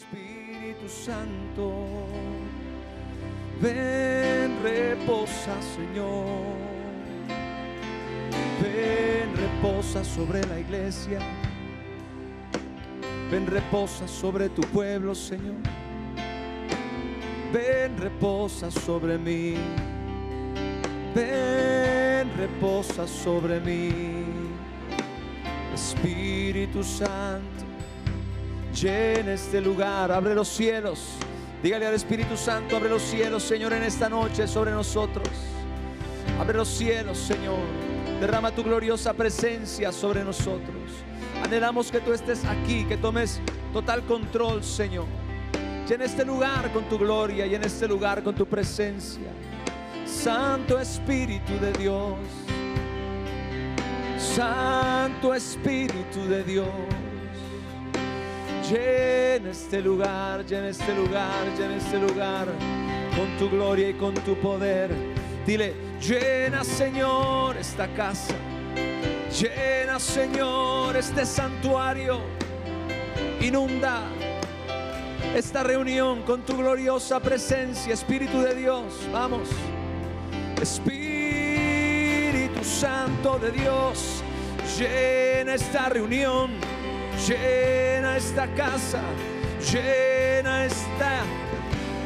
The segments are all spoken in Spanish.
Espíritu Santo, ven, reposa, Señor. Ven, reposa sobre la iglesia. Ven, reposa sobre tu pueblo, Señor. Ven, reposa sobre mí. Ven, reposa sobre mí. Espíritu Santo, llena este lugar. Abre los cielos. Dígale al Espíritu Santo: abre los cielos, Señor, en esta noche sobre nosotros. Abre los cielos, Señor. Derrama tu gloriosa presencia sobre nosotros. Anhelamos que tú estés aquí, que tomes total control, Señor. Llena este lugar con tu gloria y en este lugar con tu presencia. Santo Espíritu de Dios, Santo Espíritu de Dios, llena este lugar, llena este lugar, llena este lugar con tu gloria y con tu poder. Dile: llena, Señor, esta casa. Llena, Señor, este santuario. Inunda esta reunión con tu gloriosa presencia, Espíritu de Dios. Vamos. Espíritu Santo de Dios, llena esta reunión, llena esta casa, llena esta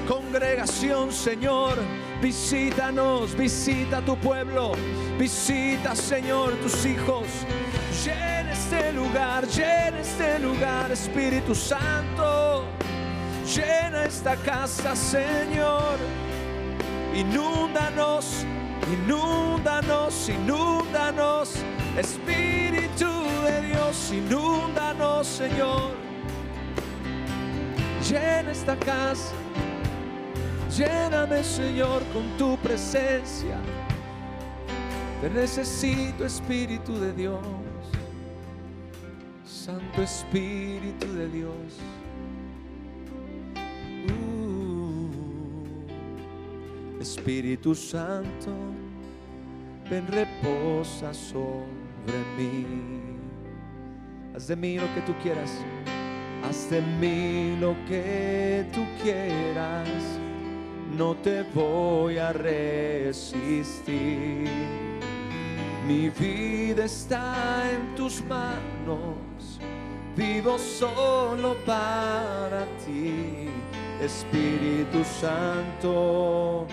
congregación, Señor. Visítanos, visita tu pueblo, visita, Señor, tus hijos. Llena este lugar, Espíritu Santo. Llena esta casa, Señor. Inúndanos, inúndanos, inúndanos, Espíritu de Dios, inúndanos, Señor. Llena esta casa. Lléname, Señor, con tu presencia. Te necesito, Espíritu de Dios. Santo Espíritu de Dios. Espíritu Santo, ven, reposa sobre mí. Haz de mí lo que tú quieras. Haz de mí lo que tú quieras. No te voy a resistir. Mi vida está en tus manos. Vivo solo para ti. Espíritu Santo,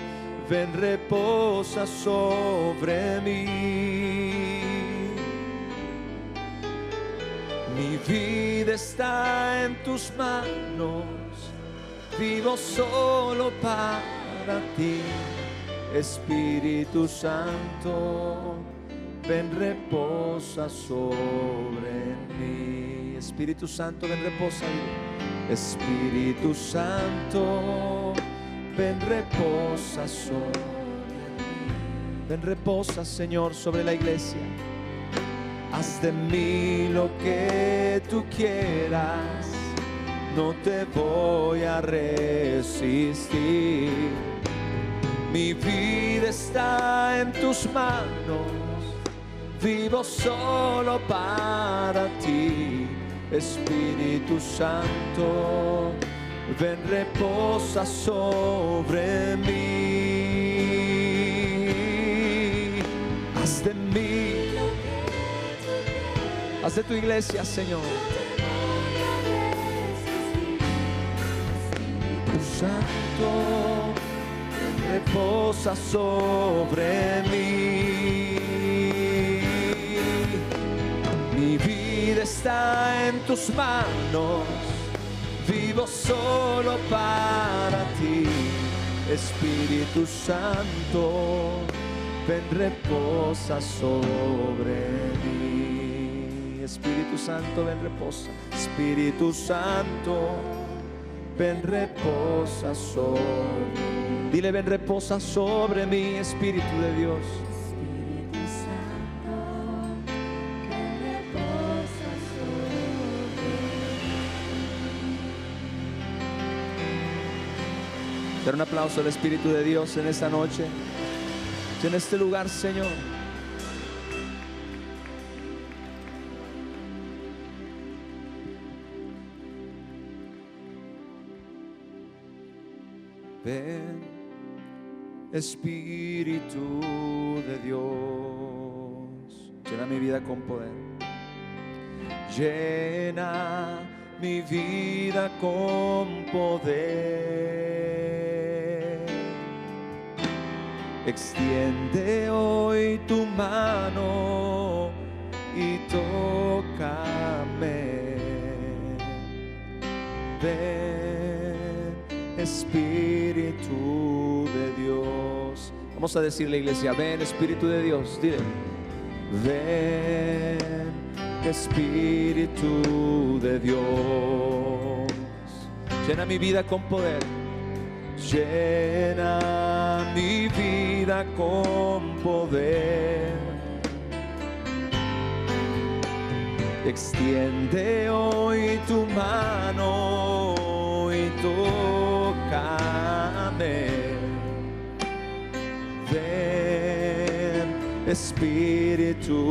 ven, reposa sobre mí. Mi vida está en tus manos. Vivo solo para ti. Espíritu Santo, ven, reposa sobre mí. Espíritu Santo, ven, reposa. Espíritu Santo, ven, reposa sobre mí. Ven, reposa, Señor, sobre la iglesia. Haz de mí lo que tú quieras. No te voy a resistir. Mi vida está en tus manos. Vivo solo para ti. Espíritu Santo, ven, reposa sobre mí. Haz de mí, haz de tu iglesia, Señor. Espíritu Santo, ven, reposa sobre mí. Mi vida está en tus manos. Vivo solo para ti. Espíritu Santo, ven, reposa sobre mí. Espíritu Santo, ven, reposa. Espíritu Santo, ven, reposa sobre mí. Dile: ven, reposa sobre mí, Espíritu de Dios. Dar un aplauso al Espíritu de Dios en esta noche, en este lugar, Señor. Ven, Espíritu de Dios, llena mi vida con poder. Llena mi vida con poder. Extiende hoy tu mano y tócame. Ven, Espíritu de Dios. Vamos a decirle, iglesia, ven, Espíritu de Dios. Dile, ven, Espíritu de Dios. Llena mi vida con poder. Llena mi vida con poder. Extiende hoy tu mano y tócame. Ven, Espíritu.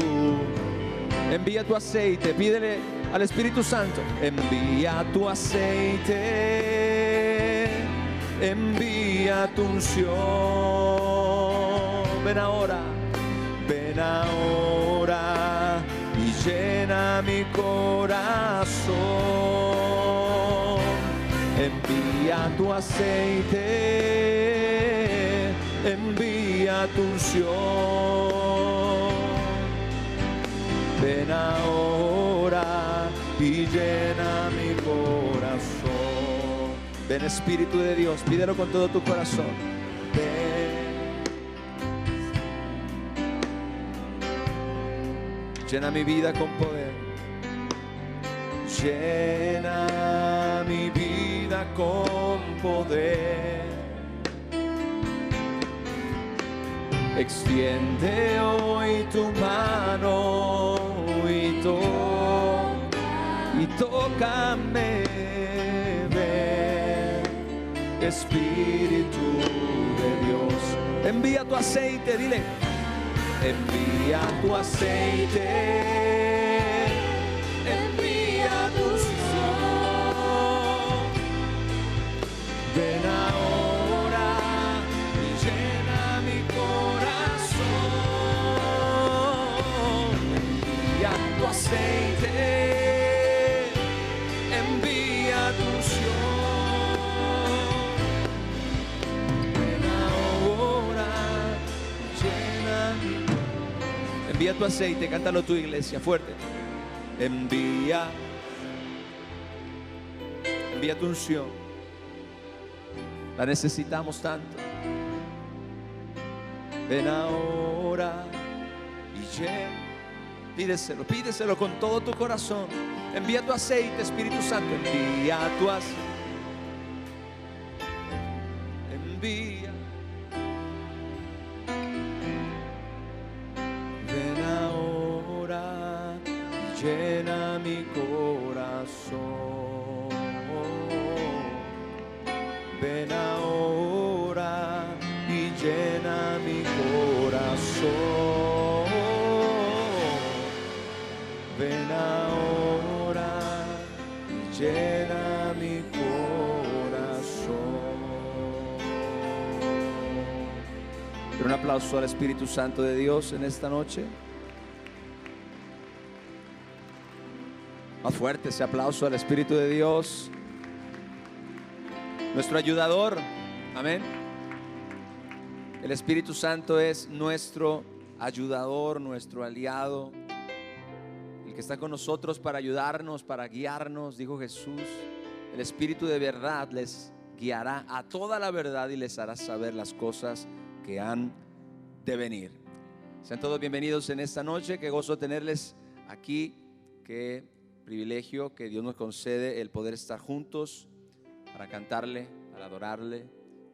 Envía tu aceite, pídele al Espíritu Santo. Envía tu aceite, envía tu unción. Ven ahora y llena mi corazón. Envía tu aceite, envía tu unción. Ven ahora y llena mi corazón. Ven, Espíritu de Dios, pídelo con todo tu corazón. Ven. Llena mi vida con poder. Llena mi vida con poder. Extiende hoy tu mano y tócame. Ven, Espíritu de Dios. Envía tu aceite, dile. Envía tu aceite, envía tu unción. Ven ahora y llena mi corazón. Envía tu aceite, envía tu unción. Ven ahora y llena mi. Envía tu aceite, cántalo tu iglesia, fuerte. Envía tu unción. La necesitamos tanto. Ven ahora y llena. Pídeselo con todo tu corazón. Envía tu aceite, Espíritu Santo. Envía tu aceite. Envía. Llena mi corazón. Ven ahora y llena mi corazón. Ven ahora y llena mi corazón. Un aplauso al Espíritu Santo de Dios en esta noche. Más fuerte ese aplauso al Espíritu de Dios, nuestro ayudador. Amén. El Espíritu Santo es nuestro ayudador, nuestro aliado, el que está con nosotros para ayudarnos, para guiarnos. Dijo Jesús, el Espíritu de verdad les guiará a toda la verdad y les hará saber las cosas que han de venir. Sean todos bienvenidos en esta noche. Qué gozo tenerles aquí. Qué privilegio que Dios nos concede el poder estar juntos para cantarle, para adorarle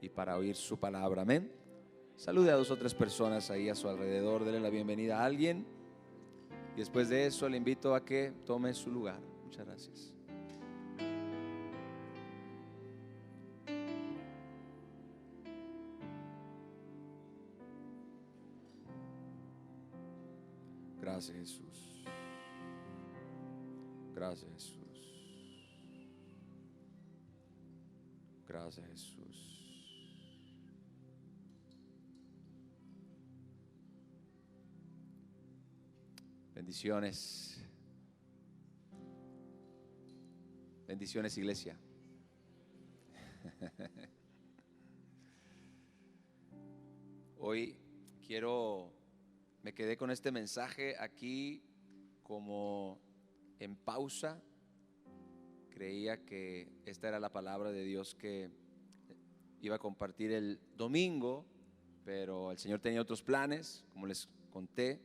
y para oír su palabra. Amén. Salude a 2 o 3 personas ahí a su alrededor, dele la bienvenida a alguien y después de eso le invito a que tome su lugar. Muchas gracias. Gracias, Jesús. Gracias, Jesús. Gracias, Jesús. Bendiciones. Bendiciones, iglesia. Hoy me quedé con este mensaje aquí como en pausa. Creía que esta era la palabra de Dios que iba a compartir el domingo, pero el Señor tenía otros planes, como les conté.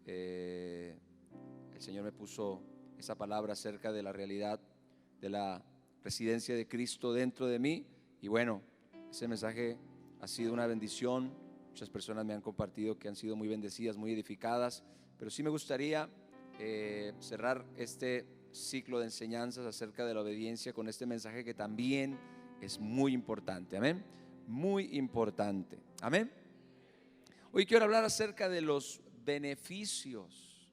El Señor me puso esa palabra acerca de la realidad de la residencia de Cristo dentro de mí, y bueno, ese mensaje ha sido una bendición. Muchas personas me han compartido que han sido muy bendecidas, muy edificadas, pero sí me gustaría cerrar este ciclo de enseñanzas acerca de la obediencia con este mensaje que también es muy importante. Amén, muy importante. Amén. Hoy quiero hablar acerca de los beneficios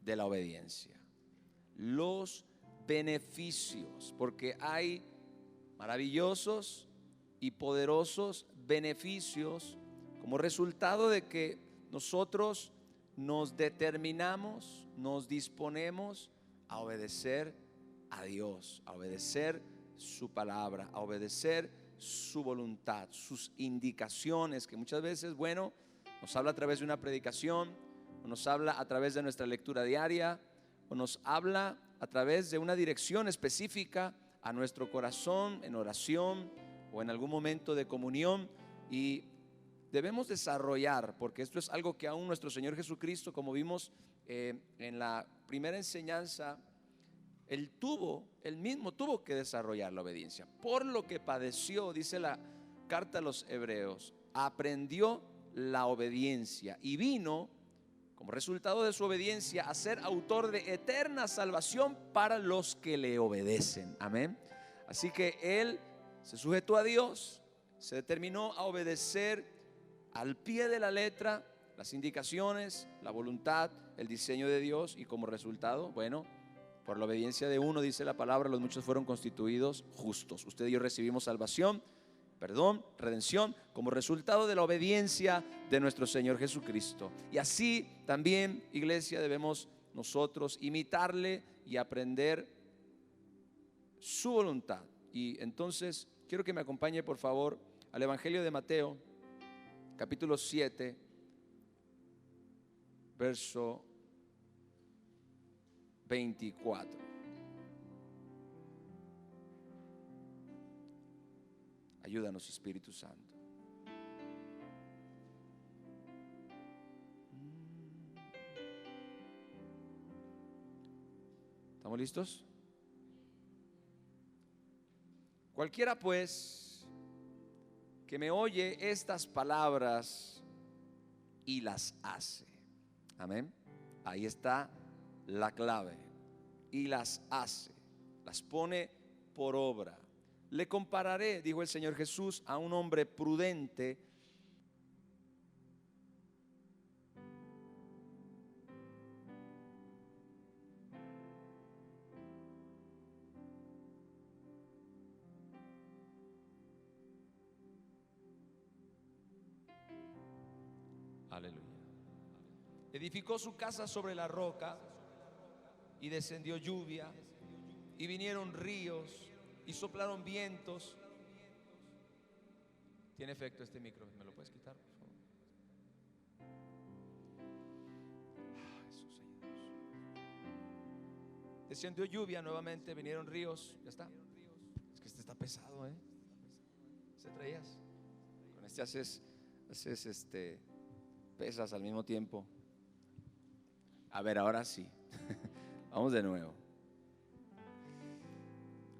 de la obediencia. Los beneficios, porque hay maravillosos y poderosos beneficios como resultado de que nosotros nos determinamos, nos disponemos a obedecer a Dios, a obedecer su palabra, a obedecer su voluntad, sus indicaciones, que muchas veces, bueno, nos habla a través de una predicación, o nos habla a través de nuestra lectura diaria, o nos habla a través de una dirección específica a nuestro corazón en oración o en algún momento de comunión. Y debemos desarrollar, porque esto es algo que aún nuestro Señor Jesucristo, como vimos en la primera enseñanza, Él mismo tuvo que desarrollar la obediencia. Por lo que padeció, dice la carta a los Hebreos, aprendió la obediencia y vino como resultado de su obediencia a ser autor de eterna salvación para los que le obedecen. Amén. Así que Él se sujetó a Dios, se determinó a obedecer al pie de la letra las indicaciones, la voluntad, el diseño de Dios, y como resultado, bueno, por la obediencia de uno, dice la palabra, los muchos fueron constituidos justos. Usted y yo recibimos salvación, perdón, redención, como resultado de la obediencia de nuestro Señor Jesucristo. Y así también, iglesia, debemos nosotros imitarle y aprender su voluntad. Y entonces quiero que me acompañe, por favor, al Evangelio de Mateo, capítulo 7, verso 24. Ayúdanos, Espíritu Santo. ¿Estamos listos? Cualquiera pues que me oye estas palabras y las hace. Amén. Ahí está la clave. Y las hace, las pone por obra. Le compararé, dijo el Señor Jesús, a un hombre prudente aleluya. Edificó su casa sobre la roca y descendió lluvia y vinieron ríos y soplaron vientos. Tiene efecto este micro, ¿me lo puedes quitar, por favor? Jesús, ayúdanos. Descendió lluvia nuevamente, vinieron ríos. Ya está. Es que este está pesado, ¿Se traías? Con este haces pesas al mismo tiempo. A ver, ahora sí. Vamos de nuevo.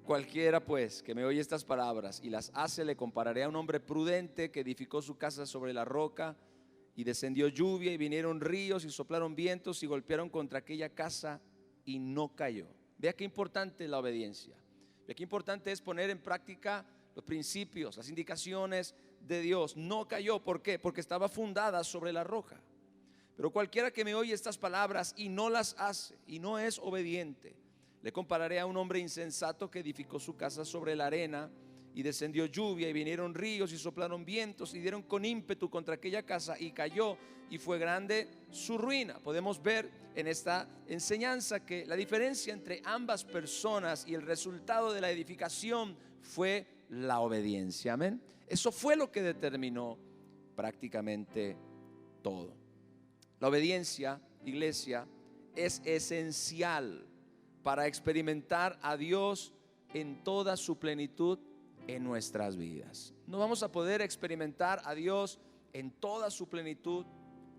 Cualquiera pues que me oye estas palabras y las hace, le compararé a un hombre prudente que edificó su casa sobre la roca, y descendió lluvia y vinieron ríos y soplaron vientos y golpearon contra aquella casa y no cayó. Vea qué importante es la obediencia. Vea qué importante es poner en práctica los principios, las indicaciones de Dios. No cayó, ¿por qué? Porque estaba fundada sobre la roca. Pero cualquiera que me oye estas palabras y no las hace y no es obediente, le compararé a un hombre insensato que edificó su casa sobre la arena, y descendió lluvia, y vinieron ríos, y soplaron vientos, y dieron con ímpetu contra aquella casa, y cayó, y fue grande su ruina. Podemos ver en esta enseñanza que la diferencia entre ambas personas y el resultado de la edificación fue la obediencia. Amén. Eso fue lo que determinó prácticamente todo. La obediencia, iglesia, es esencial para experimentar a Dios en toda su plenitud en nuestras vidas. No vamos a poder experimentar a Dios en toda su plenitud.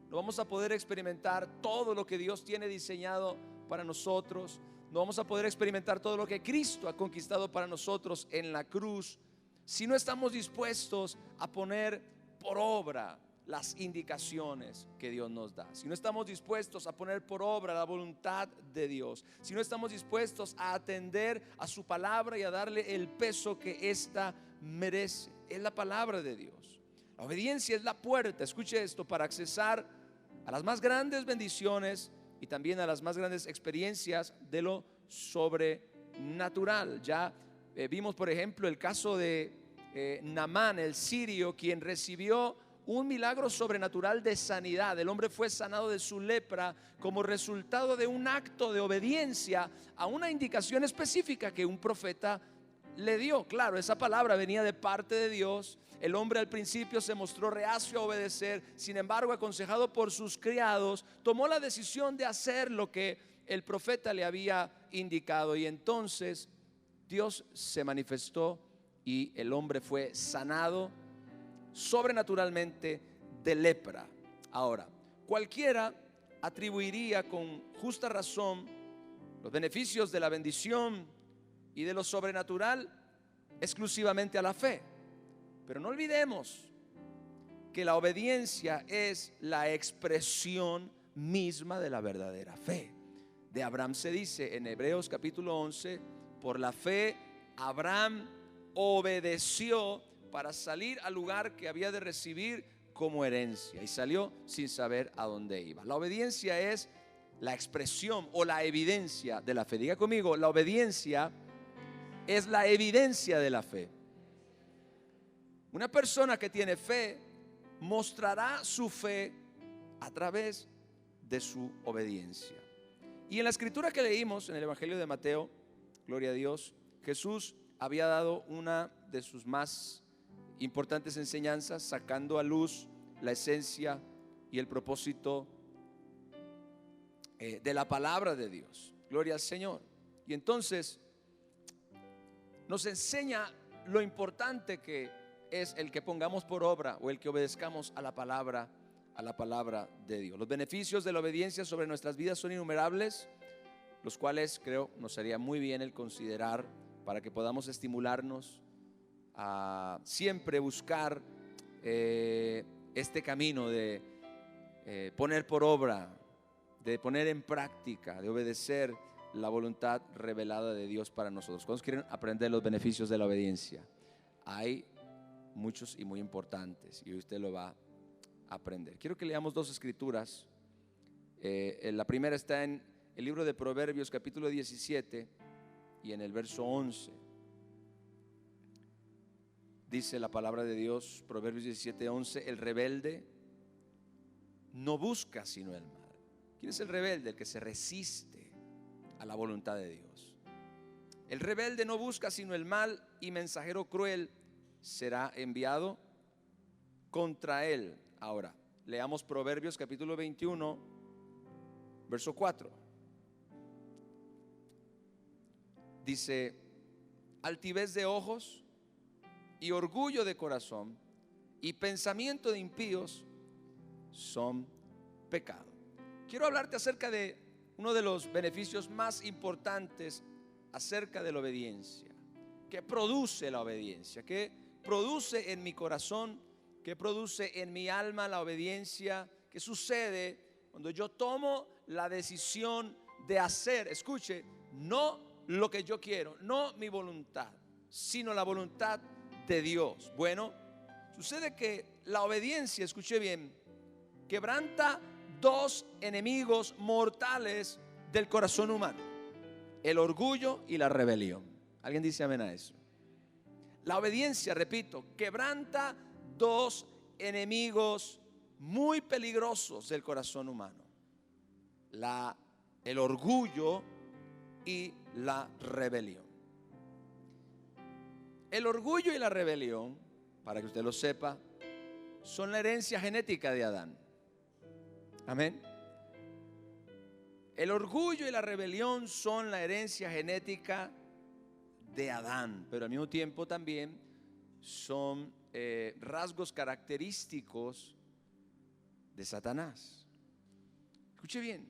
No vamos a poder experimentar todo lo que Dios tiene diseñado para nosotros. No vamos a poder experimentar todo lo que Cristo ha conquistado para nosotros en la cruz si no estamos dispuestos a poner por obra las indicaciones que Dios nos da. Si no estamos dispuestos a poner por obra la voluntad de Dios. Si no estamos dispuestos a atender a su palabra y a darle el peso que ésta merece. Es la palabra de Dios. La obediencia es la puerta, escuche esto, para accesar a las más grandes bendiciones y también a las más grandes experiencias de lo sobrenatural. Ya vimos, por ejemplo, el caso de Naamán, el sirio, quien recibió un milagro sobrenatural de sanidad. El hombre fue sanado de su lepra como resultado de un acto de obediencia a una indicación específica que un profeta le dio. Claro, esa palabra venía de parte de Dios. El hombre al principio se mostró reacio a obedecer. Sin embargo, aconsejado por sus criados, tomó la decisión de hacer lo que el profeta le había indicado. Y entonces Dios se manifestó y el hombre fue sanado sobrenaturalmente de lepra. Ahora, cualquiera atribuiría con justa razón los beneficios de la bendición y de lo sobrenatural exclusivamente a la fe. Pero no olvidemos que la obediencia es la expresión misma de la verdadera fe. De Abraham se dice en Hebreos capítulo 11, por la fe Abraham obedeció para salir al lugar que había de recibir como herencia, y salió sin saber a dónde iba. La obediencia es la expresión o la evidencia de la fe. Diga conmigo, la obediencia es la evidencia de la fe. Una persona que tiene fe mostrará su fe a través de su obediencia. Y en la escritura que leímos en el Evangelio de Mateo, gloria a Dios, Jesús había dado una de sus más importantes enseñanzas, sacando a luz la esencia y el propósito de la palabra de Dios. Gloria al Señor. Y entonces nos enseña lo importante que es el que pongamos por obra o el que obedezcamos a la palabra de Dios. Los beneficios de la obediencia sobre nuestras vidas son innumerables, los cuales creo nos haría muy bien el considerar para que podamos estimularnos a siempre buscar este camino de poner por obra, de poner en práctica, de obedecer la voluntad revelada de Dios para nosotros. ¿Cuántos quieren aprender los beneficios de la obediencia? Hay muchos y muy importantes y usted lo va a aprender. Quiero que leamos dos escrituras. La primera está en el libro de Proverbios capítulo 17 y en el verso 11. Dice la palabra de Dios, Proverbios 17:11, el rebelde no busca sino el mal. ¿Quién es el rebelde? El que se resiste a la voluntad de Dios. El rebelde no busca sino el mal, y mensajero cruel será enviado contra él. Ahora, leamos Proverbios capítulo 21, verso 4. Dice, altivez de ojos y orgullo de corazón y pensamiento de impíos son pecado. Quiero hablarte acerca de uno de los beneficios más importantes acerca de la obediencia. ¿Qué produce la obediencia? ¿Qué produce en mi corazón? ¿Qué produce en mi alma la obediencia? ¿Qué sucede cuando yo tomo la decisión de hacer, escuche, no lo que yo quiero, no mi voluntad, sino la voluntad de Dios? Bueno, sucede que la obediencia, escuche bien, quebranta dos enemigos mortales del corazón humano: el orgullo y la rebelión. ¿Alguien dice amén a eso? La obediencia, repito, quebranta dos enemigos muy peligrosos del corazón humano: el orgullo y la rebelión. El orgullo y la rebelión, para que usted lo sepa, son la herencia genética de Adán. Amén. El orgullo y la rebelión son la herencia genética de Adán, pero al mismo tiempo también son rasgos característicos de Satanás. Escuche bien,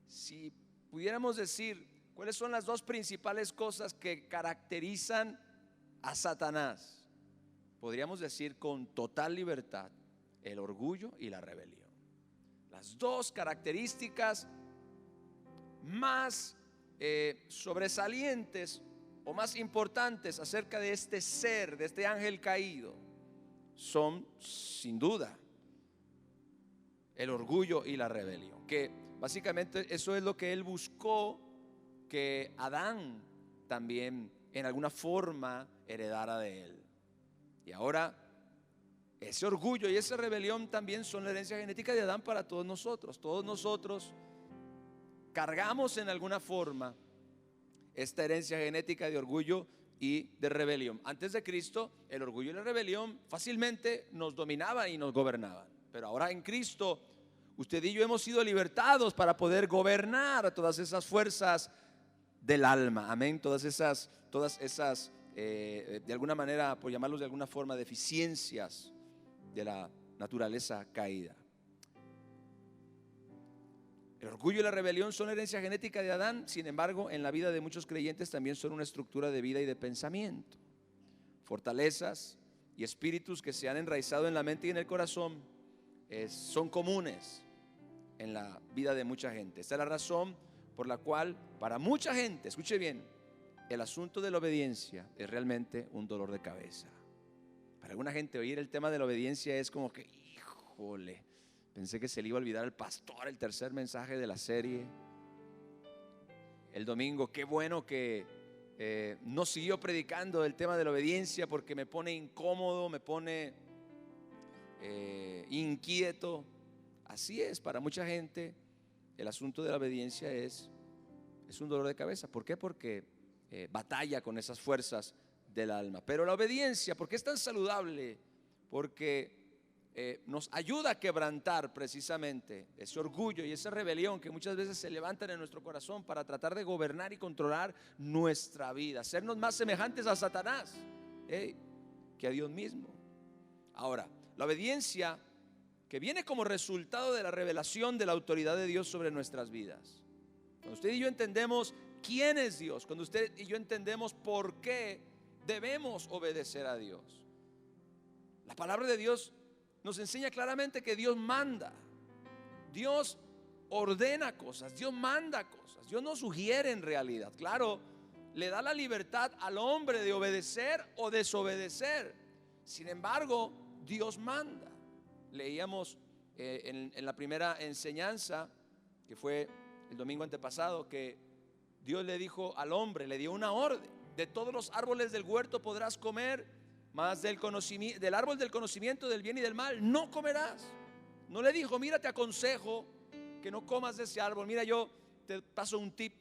si pudiéramos decir cuáles son las dos principales cosas que caracterizan a Satanás, podríamos decir con total libertad: el orgullo y la rebelión. Las dos características más sobresalientes o más importantes acerca de este ser, de este ángel caído, son sin duda el orgullo y la rebelión, que básicamente eso es lo que él buscó que Adán también en alguna forma heredara de él. Y ahora ese orgullo y esa rebelión también son la herencia genética de Adán para todos nosotros. Todos nosotros cargamos en alguna forma esta herencia genética de orgullo y de rebelión. Antes de Cristo, el orgullo y la rebelión fácilmente nos dominaban y nos gobernaban. Pero ahora en Cristo, usted y yo hemos sido libertados para poder gobernar a todas esas fuerzas del alma. Amén. Todas esas de alguna manera, por llamarlos de alguna forma, deficiencias de la naturaleza caída. El orgullo y la rebelión son la herencia genética de Adán. Sin embargo, en la vida de muchos creyentes también son una estructura de vida y de pensamiento. Fortalezas y espíritus que se han enraizado en la mente y en el corazón son comunes en la vida de mucha gente. Esta es la razón por la cual para mucha gente, escuche bien, el asunto de la obediencia es realmente un dolor de cabeza. Para alguna gente oír el tema de la obediencia es como que, híjole, pensé que se le iba a olvidar al pastor el tercer mensaje de la serie el domingo. Qué bueno que no siguió predicando el tema de la obediencia, porque me pone incómodo, me pone inquieto. Así es, para mucha gente el asunto de la obediencia es un dolor de cabeza. ¿Por qué? Porque batalla con esas fuerzas del alma. Pero la obediencia, ¿por qué es tan saludable? Porque nos ayuda a quebrantar precisamente ese orgullo y esa rebelión que muchas veces se levantan en nuestro corazón para tratar de gobernar y controlar nuestra vida, hacernos más semejantes a Satanás que a Dios mismo. Ahora, la obediencia que viene como resultado de la revelación de la autoridad de Dios sobre nuestras vidas. Cuando usted y yo entendemos quién es Dios, cuando usted y yo entendemos por qué debemos obedecer a Dios, la palabra de Dios nos enseña claramente que Dios manda, Dios ordena cosas, Dios manda cosas, Dios no sugiere en realidad. Claro, le da la libertad al hombre de obedecer o desobedecer. Sin embargo, Dios manda. Leíamos en la primera enseñanza, que fue el domingo antepasado, que Dios le dijo al hombre, le dio una orden: de todos los árboles del huerto podrás comer, mas del árbol del conocimiento del bien y del mal no comerás. No le dijo: mira, te aconsejo que no comas de ese árbol, mira, yo te paso un tip,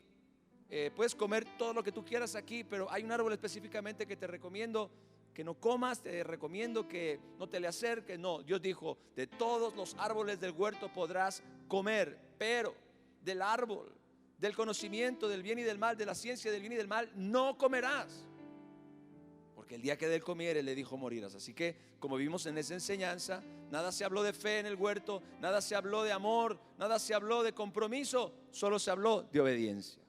puedes comer todo lo que tú quieras aquí, pero hay un árbol específicamente que te recomiendo que no comas, te recomiendo que no te le acerques. No, Dios dijo: de todos los árboles del huerto podrás comer, pero del árbol del conocimiento del bien y del mal, de la ciencia del bien y del mal, no comerás, porque el día que de él comieres, le dijo, morirás. Así que, como vimos en esa enseñanza, nada se habló de fe en el huerto, nada se habló de amor, nada se habló de compromiso, solo se habló de obediencia.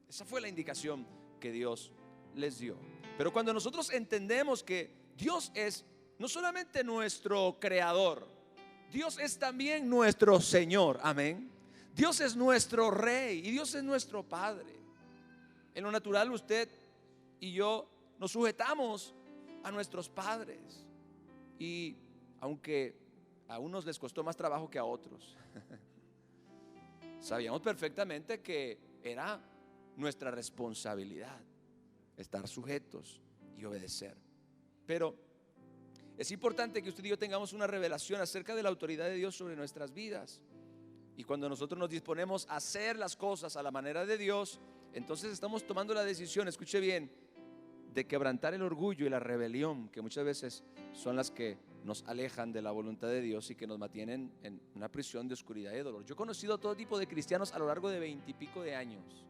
Esa fue la indicación que Dios les dio. Pero cuando nosotros entendemos que Dios es no solamente nuestro creador, Dios es también nuestro Señor, amén. Dios es nuestro Rey y Dios es nuestro Padre. En lo natural, usted y yo nos sujetamos a nuestros padres, y aunque a unos les costó más trabajo que a otros, sabíamos perfectamente que era nuestra responsabilidad estar sujetos y obedecer. Pero es importante que usted y yo tengamos una revelación acerca de la autoridad de Dios sobre nuestras vidas. Y cuando nosotros nos disponemos a hacer las cosas a la manera de Dios, entonces estamos tomando la decisión, escuche bien, de quebrantar el orgullo y la rebelión, que muchas veces son las que nos alejan de la voluntad de Dios y que nos mantienen en una prisión de oscuridad y de dolor. Yo he conocido todo tipo de cristianos a lo largo de 20 y pico de años,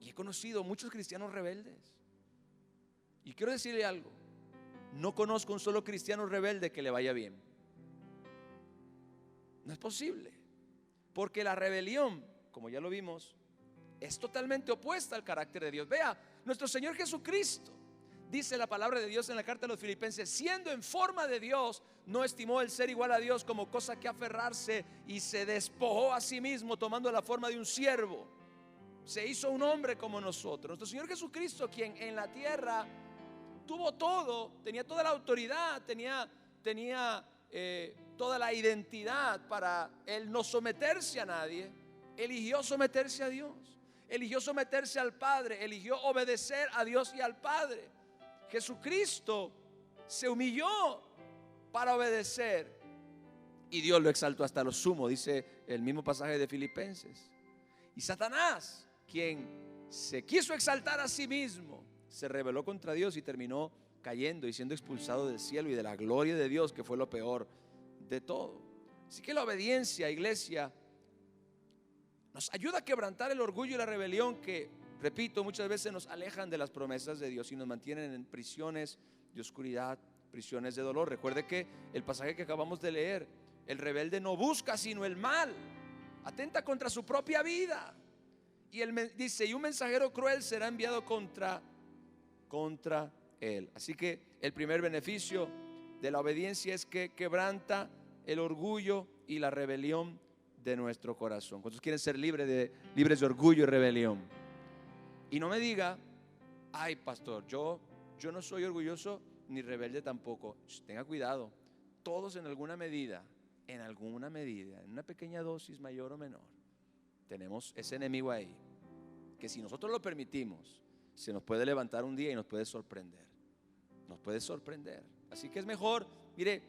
y he conocido muchos cristianos rebeldes. Y quiero decirle algo: no conozco un solo cristiano rebelde que le vaya bien. No es posible, porque la rebelión, como ya lo vimos, es totalmente opuesta al carácter de Dios. Vea, nuestro Señor Jesucristo, dice la palabra de Dios en la carta a los Filipenses, siendo en forma de Dios, no estimó el ser igual a Dios como cosa que aferrarse, y se despojó a sí mismo, tomando la forma de un siervo. Se hizo un hombre como nosotros. Nuestro Señor Jesucristo, quien en la tierra tuvo todo, tenía toda la autoridad, tenía toda la identidad para él no someterse a nadie, eligió someterse a Dios, eligió someterse al Padre, eligió obedecer a Dios y al Padre. Jesucristo se humilló para obedecer y Dios lo exaltó hasta lo sumo, dice el mismo pasaje de Filipenses. Y Satanás, quien se quiso exaltar a sí mismo, se rebeló contra Dios y terminó cayendo y siendo expulsado del cielo y de la gloria de Dios, que fue lo peor de todo. Así que la obediencia, iglesia, nos ayuda a quebrantar el orgullo y la rebelión que, repito, muchas veces nos alejan de las promesas de Dios y nos mantienen en prisiones de oscuridad, prisiones de dolor. Recuerde que el pasaje que acabamos de leer, el rebelde no busca sino el mal, atenta contra su propia vida. Y él dice, y un mensajero cruel será enviado contra él. Así que el primer beneficio de la obediencia es que quebranta el orgullo y la rebelión de nuestro corazón. ¿Cuántos quieren ser libres de orgullo y rebelión? Y no me diga, ay pastor, yo no soy orgulloso ni rebelde tampoco. Tenga cuidado, todos en alguna medida, en una pequeña dosis mayor o menor, tenemos ese enemigo ahí, que si nosotros lo permitimos, se nos puede levantar un día y nos puede sorprender. Nos puede sorprender. Así que es mejor, mire,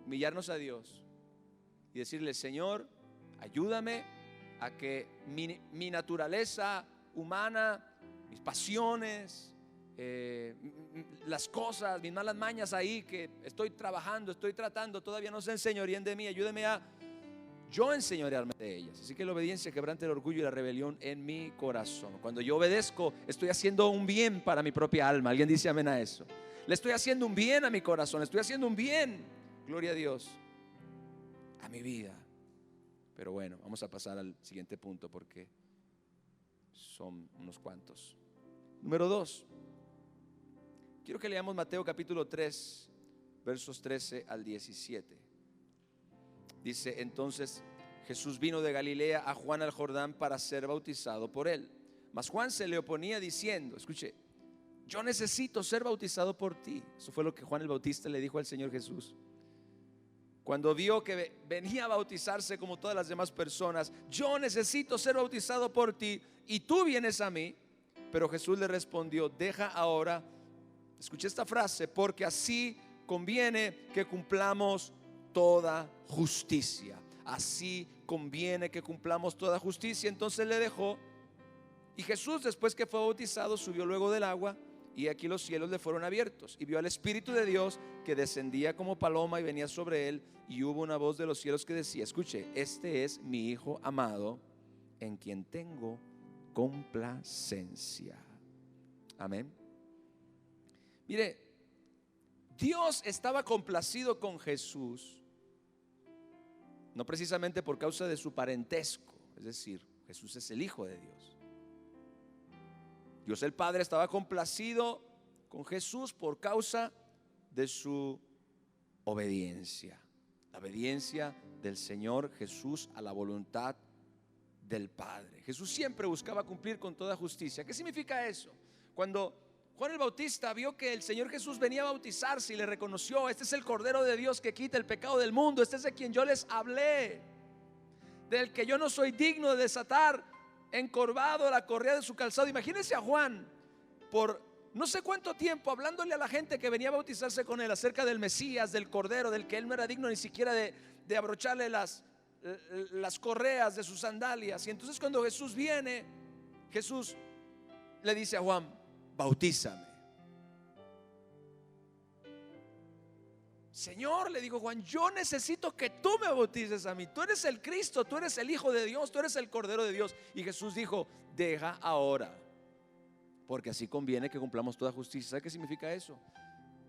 humillarnos a Dios y decirle, Señor, ayúdame a que mi naturaleza humana, mis pasiones, las cosas, mis malas mañas ahí que estoy trabajando, estoy tratando, todavía no se enseñoríen de mí. Ayúdeme a yo enseñorearme de ellas. Así que la obediencia quebranta el orgullo y la rebelión en mi corazón. Cuando yo obedezco, estoy haciendo un bien para mi propia alma. ¿Alguien dice amén a eso? Le estoy haciendo un bien a mi corazón, estoy haciendo un bien, gloria a Dios, a mi vida. Pero bueno, vamos a pasar al siguiente punto porque son unos cuantos. Número 2. Quiero que leamos Mateo capítulo 3, versos 13 al 17. Dice, entonces Jesús vino de Galilea a Juan al Jordán para ser bautizado por él. Mas Juan se le oponía diciendo, escuche, yo necesito ser bautizado por ti. Eso fue lo que Juan el Bautista le dijo al Señor Jesús. Cuando vio que venía a bautizarse como todas las demás personas, yo necesito ser bautizado por ti y tú vienes a mí. Pero Jesús le respondió, deja ahora, escuché esta frase, porque así conviene que cumplamos toda justicia. Así conviene que cumplamos toda justicia. Entonces le dejó. Y Jesús, después que fue bautizado, subió luego del agua, y aquí los cielos le fueron abiertos, y vio al Espíritu de Dios que descendía como paloma y venía sobre él, y hubo una voz de los cielos que decía, escuche, este es mi Hijo amado, en quien tengo complacencia. Amén. Mire, Dios estaba complacido con Jesús, no precisamente por causa de su parentesco, es decir, Jesús es el Hijo de Dios. Dios el Padre estaba complacido con Jesús por causa de su obediencia, la obediencia del Señor Jesús a la voluntad del Padre. Jesús siempre buscaba cumplir con toda justicia. ¿Qué significa eso? Cuando Juan el Bautista vio que el Señor Jesús venía a bautizarse y le reconoció, este es el Cordero de Dios que quita el pecado del mundo, este es de quien yo les hablé, del que yo no soy digno de desatar encorvado la correa de su calzado. Imagínense a Juan, por no sé cuánto tiempo hablándole a la gente que venía a bautizarse con él acerca del Mesías, del Cordero, del que él no era digno ni siquiera de abrocharle las correas de sus sandalias. Y entonces cuando Jesús viene, Jesús le dice a Juan: bautízame. Señor, le dijo Juan, yo necesito que tú me bautices a mí. Tú eres el Cristo, tú eres el Hijo de Dios, tú eres el Cordero de Dios. Y Jesús dijo: deja ahora, porque así conviene que cumplamos toda justicia. ¿Sabe qué significa eso?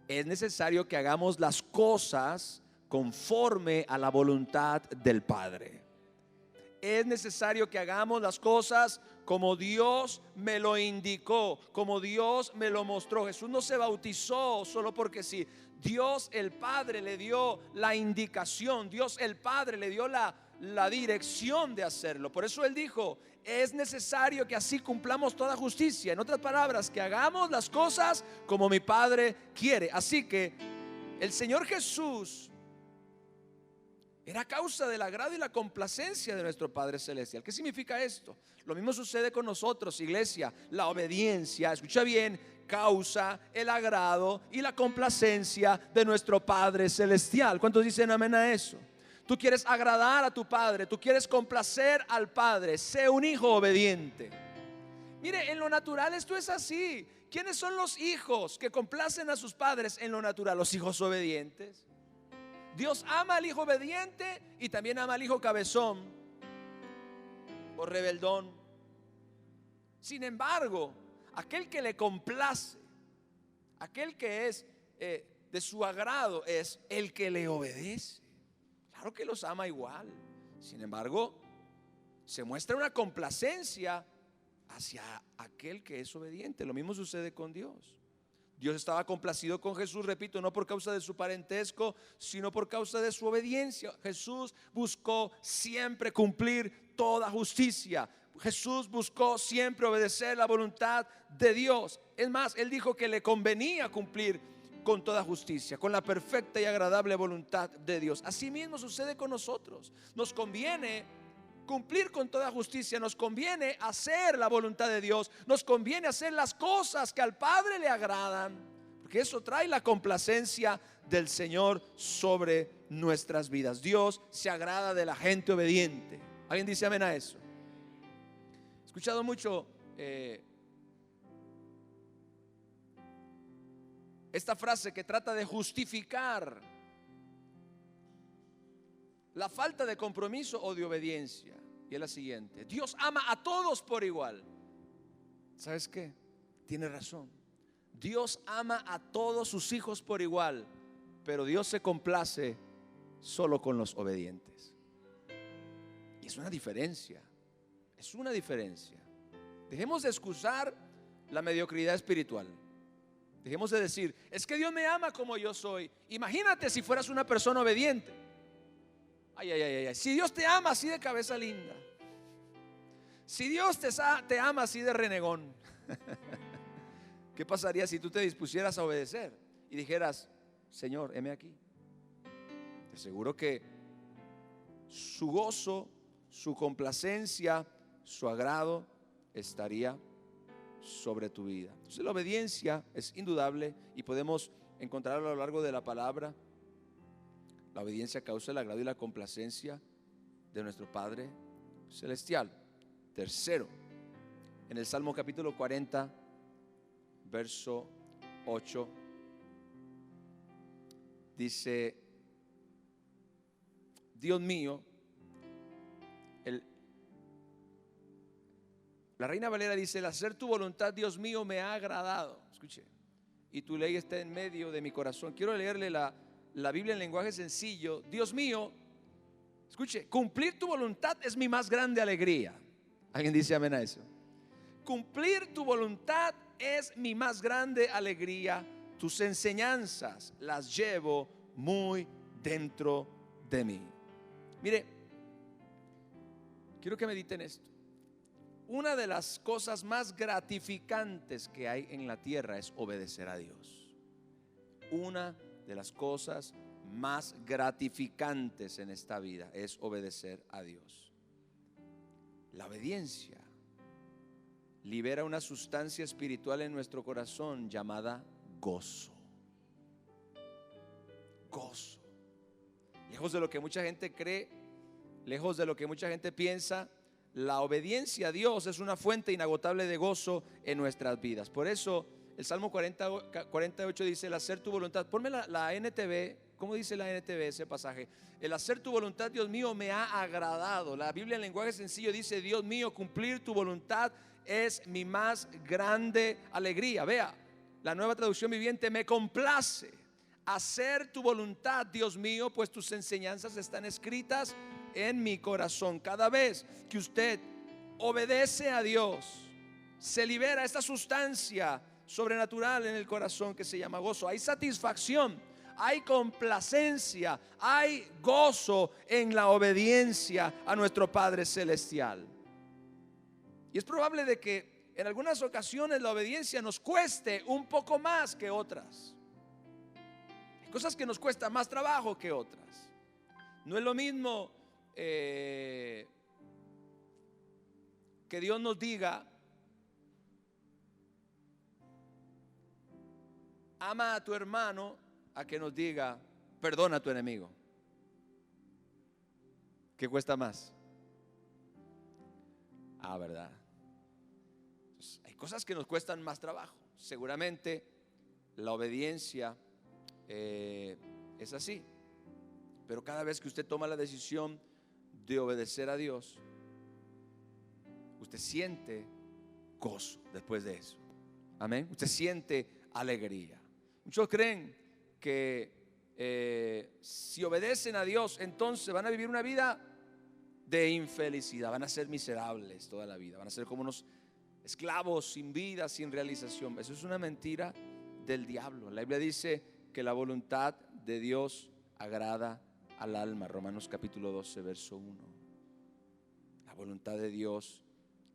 Es necesario que hagamos las cosas conforme a la voluntad del Padre. Es necesario que hagamos las cosas como Dios me lo indicó, como Dios me lo mostró. Jesús no se bautizó solo porque sí. Dios el Padre le dio la indicación, Dios el Padre le dio la dirección de hacerlo. Por eso Él dijo: es necesario que así cumplamos toda justicia. En otras palabras, que hagamos las cosas como mi Padre quiere. Así que el Señor Jesús era causa del agrado y la complacencia de nuestro Padre Celestial. ¿Qué significa esto? Lo mismo sucede con nosotros, iglesia. La obediencia, escucha bien, causa el agrado y la complacencia de nuestro Padre Celestial. ¿Cuántos dicen amén a eso? Tú quieres agradar a tu Padre, tú quieres complacer al Padre. Sé un hijo obediente. Mire, en lo natural esto es así. ¿Quiénes son los hijos que complacen a sus padres en lo natural? Los hijos obedientes. Dios ama al hijo obediente y también ama al hijo cabezón o rebeldón. Sin embargo, aquel que le complace, aquel que es de su agrado, es el que le obedece. Claro que los ama igual. Sin embargo, se muestra una complacencia hacia aquel que es obediente. Lo mismo sucede con Dios. Dios estaba complacido con Jesús, repito, no por causa de su parentesco, sino por causa de su obediencia. Jesús buscó siempre cumplir toda justicia. Jesús buscó siempre obedecer la voluntad de Dios. Es más, Él dijo que le convenía cumplir con toda justicia, con la perfecta y agradable voluntad de Dios. Así mismo sucede con nosotros. Nos conviene cumplir con toda justicia, nos conviene hacer la voluntad de Dios, nos conviene hacer las cosas que al Padre le agradan, porque eso trae la complacencia del Señor sobre nuestras vidas. Dios se agrada de la gente obediente. ¿Alguien dice amén a eso? He escuchado mucho esta frase que trata de justificar la falta de compromiso o de obediencia. Y es la siguiente: Dios ama a todos por igual. ¿Sabes qué? Tiene razón. Dios ama a todos sus hijos por igual, pero Dios se complace solo con los obedientes. Y es una diferencia. Es una diferencia. Dejemos de excusar la mediocridad espiritual. Dejemos de decir: es que Dios me ama como yo soy. Imagínate si fueras una persona obediente. Ay, ay, ay, ay. Si Dios te ama así de cabeza linda, si Dios te ama así de renegón, ¿qué pasaría si tú te dispusieras a obedecer y dijeras: Señor, heme aquí? Te aseguro que su gozo, su complacencia, su agrado estaría sobre tu vida. Entonces la obediencia es indudable y podemos encontrarlo a lo largo de la palabra. La obediencia causa el agrado y la complacencia de nuestro Padre Celestial. Tercero, en el Salmo capítulo 40, verso 8, dice: Dios mío, la Reina Valera dice: el hacer tu voluntad, Dios mío, me ha agradado. Escuche: y tu ley está en medio de mi corazón. Quiero leerle la Biblia en lenguaje sencillo. Dios mío, escuche, cumplir tu voluntad es mi más grande alegría. ¿Alguien dice amén a eso? Cumplir tu voluntad es mi más grande alegría. Tus enseñanzas las llevo muy dentro de mí. Mire, quiero que mediten esto. Una de las cosas más gratificantes que hay en la tierra es obedecer a Dios. Una de las cosas más gratificantes en esta vida es obedecer a Dios. La obediencia libera una sustancia espiritual en nuestro corazón llamada gozo. Gozo. Lejos de lo que mucha gente cree, lejos de lo que mucha gente piensa, la obediencia a Dios es una fuente inagotable de gozo en nuestras vidas. Por eso el Salmo 48 dice: el hacer tu voluntad. Ponme la NTV. ¿Cómo dice la NTV ese pasaje? El hacer tu voluntad, Dios mío, me ha agradado. La Biblia en lenguaje sencillo dice: Dios mío, cumplir tu voluntad es mi más grande alegría. Vea, la Nueva Traducción Viviente: me complace hacer tu voluntad, Dios mío, pues tus enseñanzas están escritas en mi corazón. Cada vez que usted obedece a Dios, se libera esta sustancia sobrenatural en el corazón que se llama gozo. Hay satisfacción, hay complacencia, hay gozo en la obediencia a nuestro Padre Celestial. Y es probable de que en algunas ocasiones la obediencia nos cueste un poco más que otras. Hay cosas que nos cuestan más trabajo que otras. No es lo mismo que Dios nos diga: ama a tu hermano, a que nos diga: perdona a tu enemigo. ¿Qué cuesta más? ¿Verdad? Entonces, hay cosas que nos cuestan más trabajo. Seguramente la obediencia es así. Pero cada vez que usted toma la decisión de obedecer a Dios, usted siente gozo después de eso. Amén. Usted siente alegría. Muchos creen que si obedecen a Dios, entonces van a vivir una vida de infelicidad, van a ser miserables toda la vida, van a ser como unos esclavos sin vida, sin realización. Eso es una mentira del diablo. La Biblia dice que la voluntad de Dios agrada al alma. Romanos capítulo 12 verso 1. La voluntad de Dios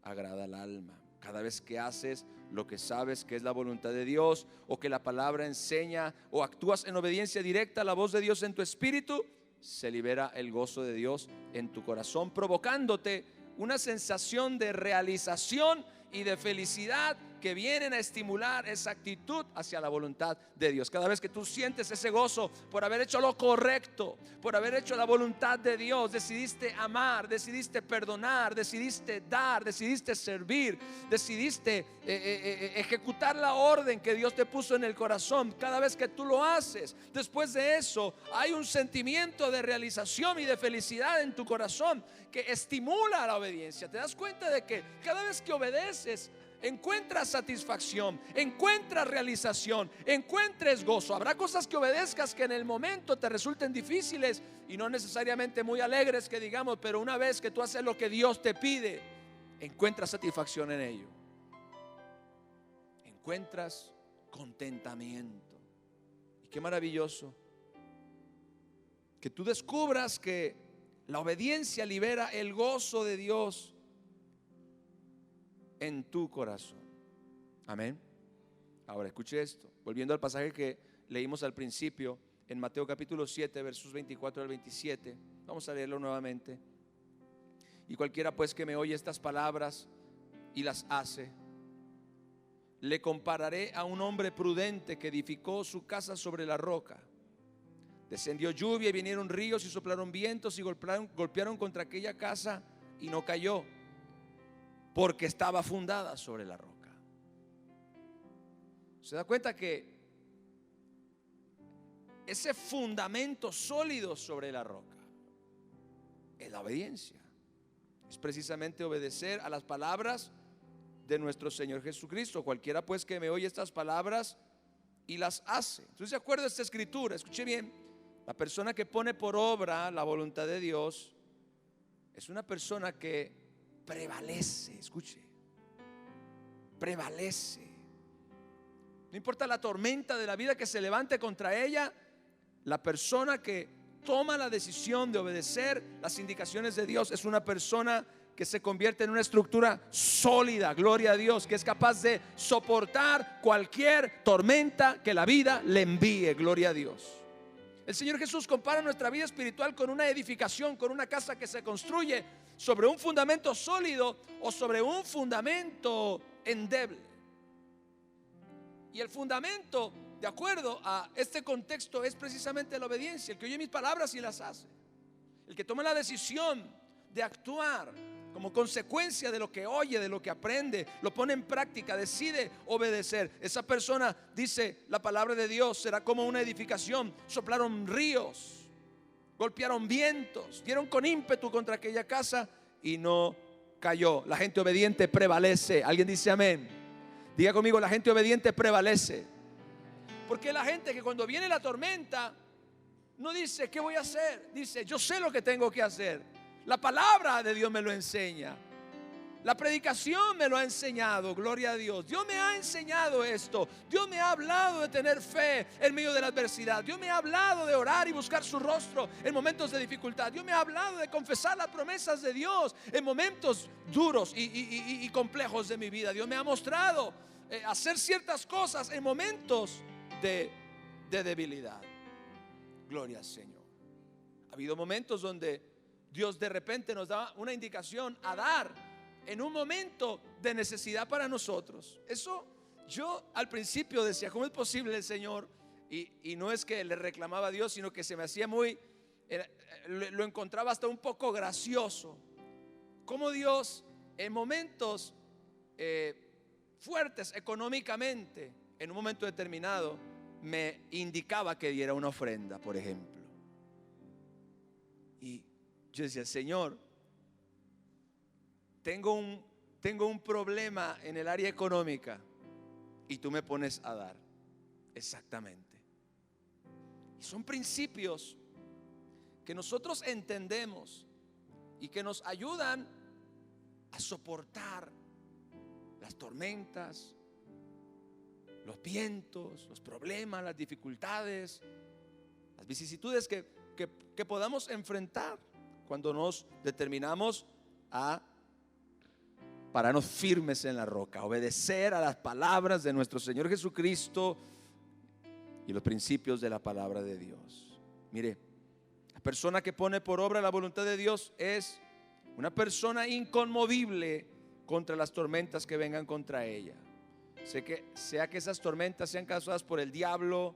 agrada al alma. Cada vez que haces lo que sabes que es la voluntad de Dios, o que la palabra enseña, o actúas en obediencia directa a la voz de Dios en tu espíritu, se libera el gozo de Dios en tu corazón, provocándote una sensación de realización y de felicidad que vienen a estimular esa actitud hacia la voluntad de Dios. Cada vez que tú sientes ese gozo por haber hecho lo correcto, por haber hecho la voluntad de Dios, decidiste amar, decidiste perdonar, decidiste dar, decidiste servir, decidiste ejecutar la orden que Dios te puso en el corazón. Cada vez que tú lo haces, después de eso hay un sentimiento de realización y de felicidad en tu corazón que estimula la obediencia. Te das cuenta de que cada vez que obedeces, encuentras satisfacción, encuentras realización, encuentres gozo. Habrá cosas que obedezcas que en el momento te resulten difíciles y no necesariamente muy alegres, que digamos, pero una vez que tú haces lo que Dios te pide, encuentras satisfacción en ello, encuentras contentamiento. Y qué maravilloso que tú descubras que la obediencia libera el gozo de Dios en tu corazón. Amén. Ahora escuche esto, volviendo al pasaje que leímos al principio en Mateo capítulo 7 versos 24 al 27. Vamos a leerlo nuevamente. Y cualquiera pues que me oye estas palabras y las hace, le compararé a un hombre prudente que edificó su casa sobre la roca. Descendió lluvia y vinieron ríos y soplaron vientos y golpearon contra aquella casa y no cayó, porque estaba fundada sobre la roca. Se da cuenta que ese fundamento sólido sobre la roca es la obediencia. Es precisamente obedecer a las palabras de nuestro Señor Jesucristo. Cualquiera pues que me oye estas palabras y las hace. Entonces, de acuerdo a esta escritura, escuche bien, la persona que pone por obra la voluntad de Dios es una persona que prevalece. Escuche, prevalece. No importa la tormenta de la vida que se levante contra ella, la persona que toma la decisión de obedecer las indicaciones de Dios es una persona que se convierte en una estructura sólida, gloria a Dios, que es capaz de soportar cualquier tormenta que la vida le envíe, gloria a Dios. El Señor Jesús compara nuestra vida espiritual con una edificación, con una casa que se construye sobre un fundamento sólido o sobre un fundamento endeble. Y el fundamento, de acuerdo a este contexto, es precisamente la obediencia. El que oye mis palabras y las hace, el que toma la decisión de actuar como consecuencia de lo que oye, de lo que aprende, lo pone en práctica, decide obedecer. Esa persona, dice la palabra de Dios, será como una edificación. Soplaron ríos, golpearon vientos, dieron con ímpetu contra aquella casa y no cayó. La gente obediente prevalece. Alguien dice amén. Diga conmigo, la gente obediente prevalece. Porque la gente que cuando viene la tormenta no dice ¿qué voy a hacer? Dice yo sé lo que tengo que hacer. La palabra de Dios me lo enseña. La predicación me lo ha enseñado, gloria a Dios. Dios me ha enseñado esto. Dios me ha hablado de tener fe en medio de la adversidad. Dios me ha hablado de orar y buscar su rostro en momentos de dificultad. Dios me ha hablado de confesar las promesas de Dios en momentos duros y complejos de mi vida. Dios me ha mostrado hacer ciertas cosas en momentos de debilidad. Gloria al Señor. Ha habido momentos donde Dios de repente nos da una indicación a dar en un momento de necesidad para nosotros. Eso yo al principio decía, ¿cómo es posible el Señor? Y no es que le reclamaba a Dios, sino que se me hacía lo encontraba hasta un poco gracioso. Como Dios en momentos fuertes económicamente, en un momento determinado, me indicaba que diera una ofrenda, por ejemplo. Y yo decía, Señor, tengo un problema en el área económica y tú me pones a dar. Exactamente. Y son principios que nosotros entendemos y que nos ayudan a soportar las tormentas, los vientos, los problemas, las dificultades, las vicisitudes que podamos enfrentar cuando nos determinamos a pararnos firmes en la roca, obedecer a las palabras de nuestro Señor Jesucristo y los principios de la palabra de Dios. Mire, la persona que pone por obra la voluntad de Dios es una persona inconmovible contra las tormentas que vengan contra ella. Sea que esas tormentas sean causadas por el diablo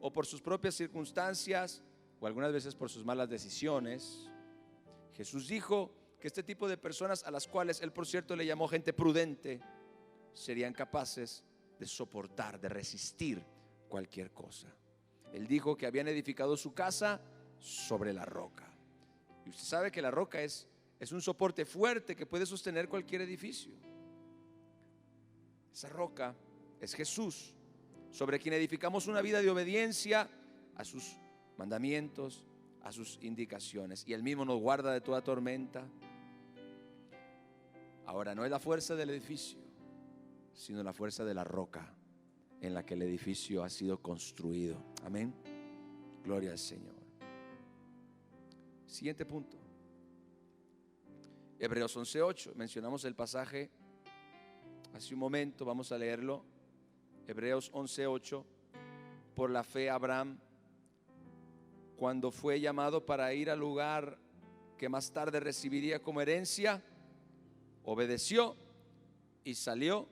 o por sus propias circunstancias o algunas veces por sus malas decisiones. Jesús dijo que este tipo de personas, a las cuales Él por cierto le llamó gente prudente, serían capaces de soportar, de resistir cualquier cosa. Él dijo que habían edificado su casa sobre la roca. Y usted sabe que la roca es un soporte fuerte que puede sostener cualquier edificio. Esa roca es Jesús, sobre quien edificamos una vida de obediencia a sus mandamientos, a sus indicaciones, y Él mismo nos guarda de toda tormenta. Ahora, no es la fuerza del edificio, sino la fuerza de la roca en la que el edificio ha sido construido. Amén. Gloria al Señor. Siguiente punto. Hebreos 11:8. Mencionamos el pasaje hace un momento, vamos a leerlo. Hebreos 11:8. Por la fe Abraham, cuando fue llamado para ir al lugar que más tarde recibiría como herencia, obedeció y salió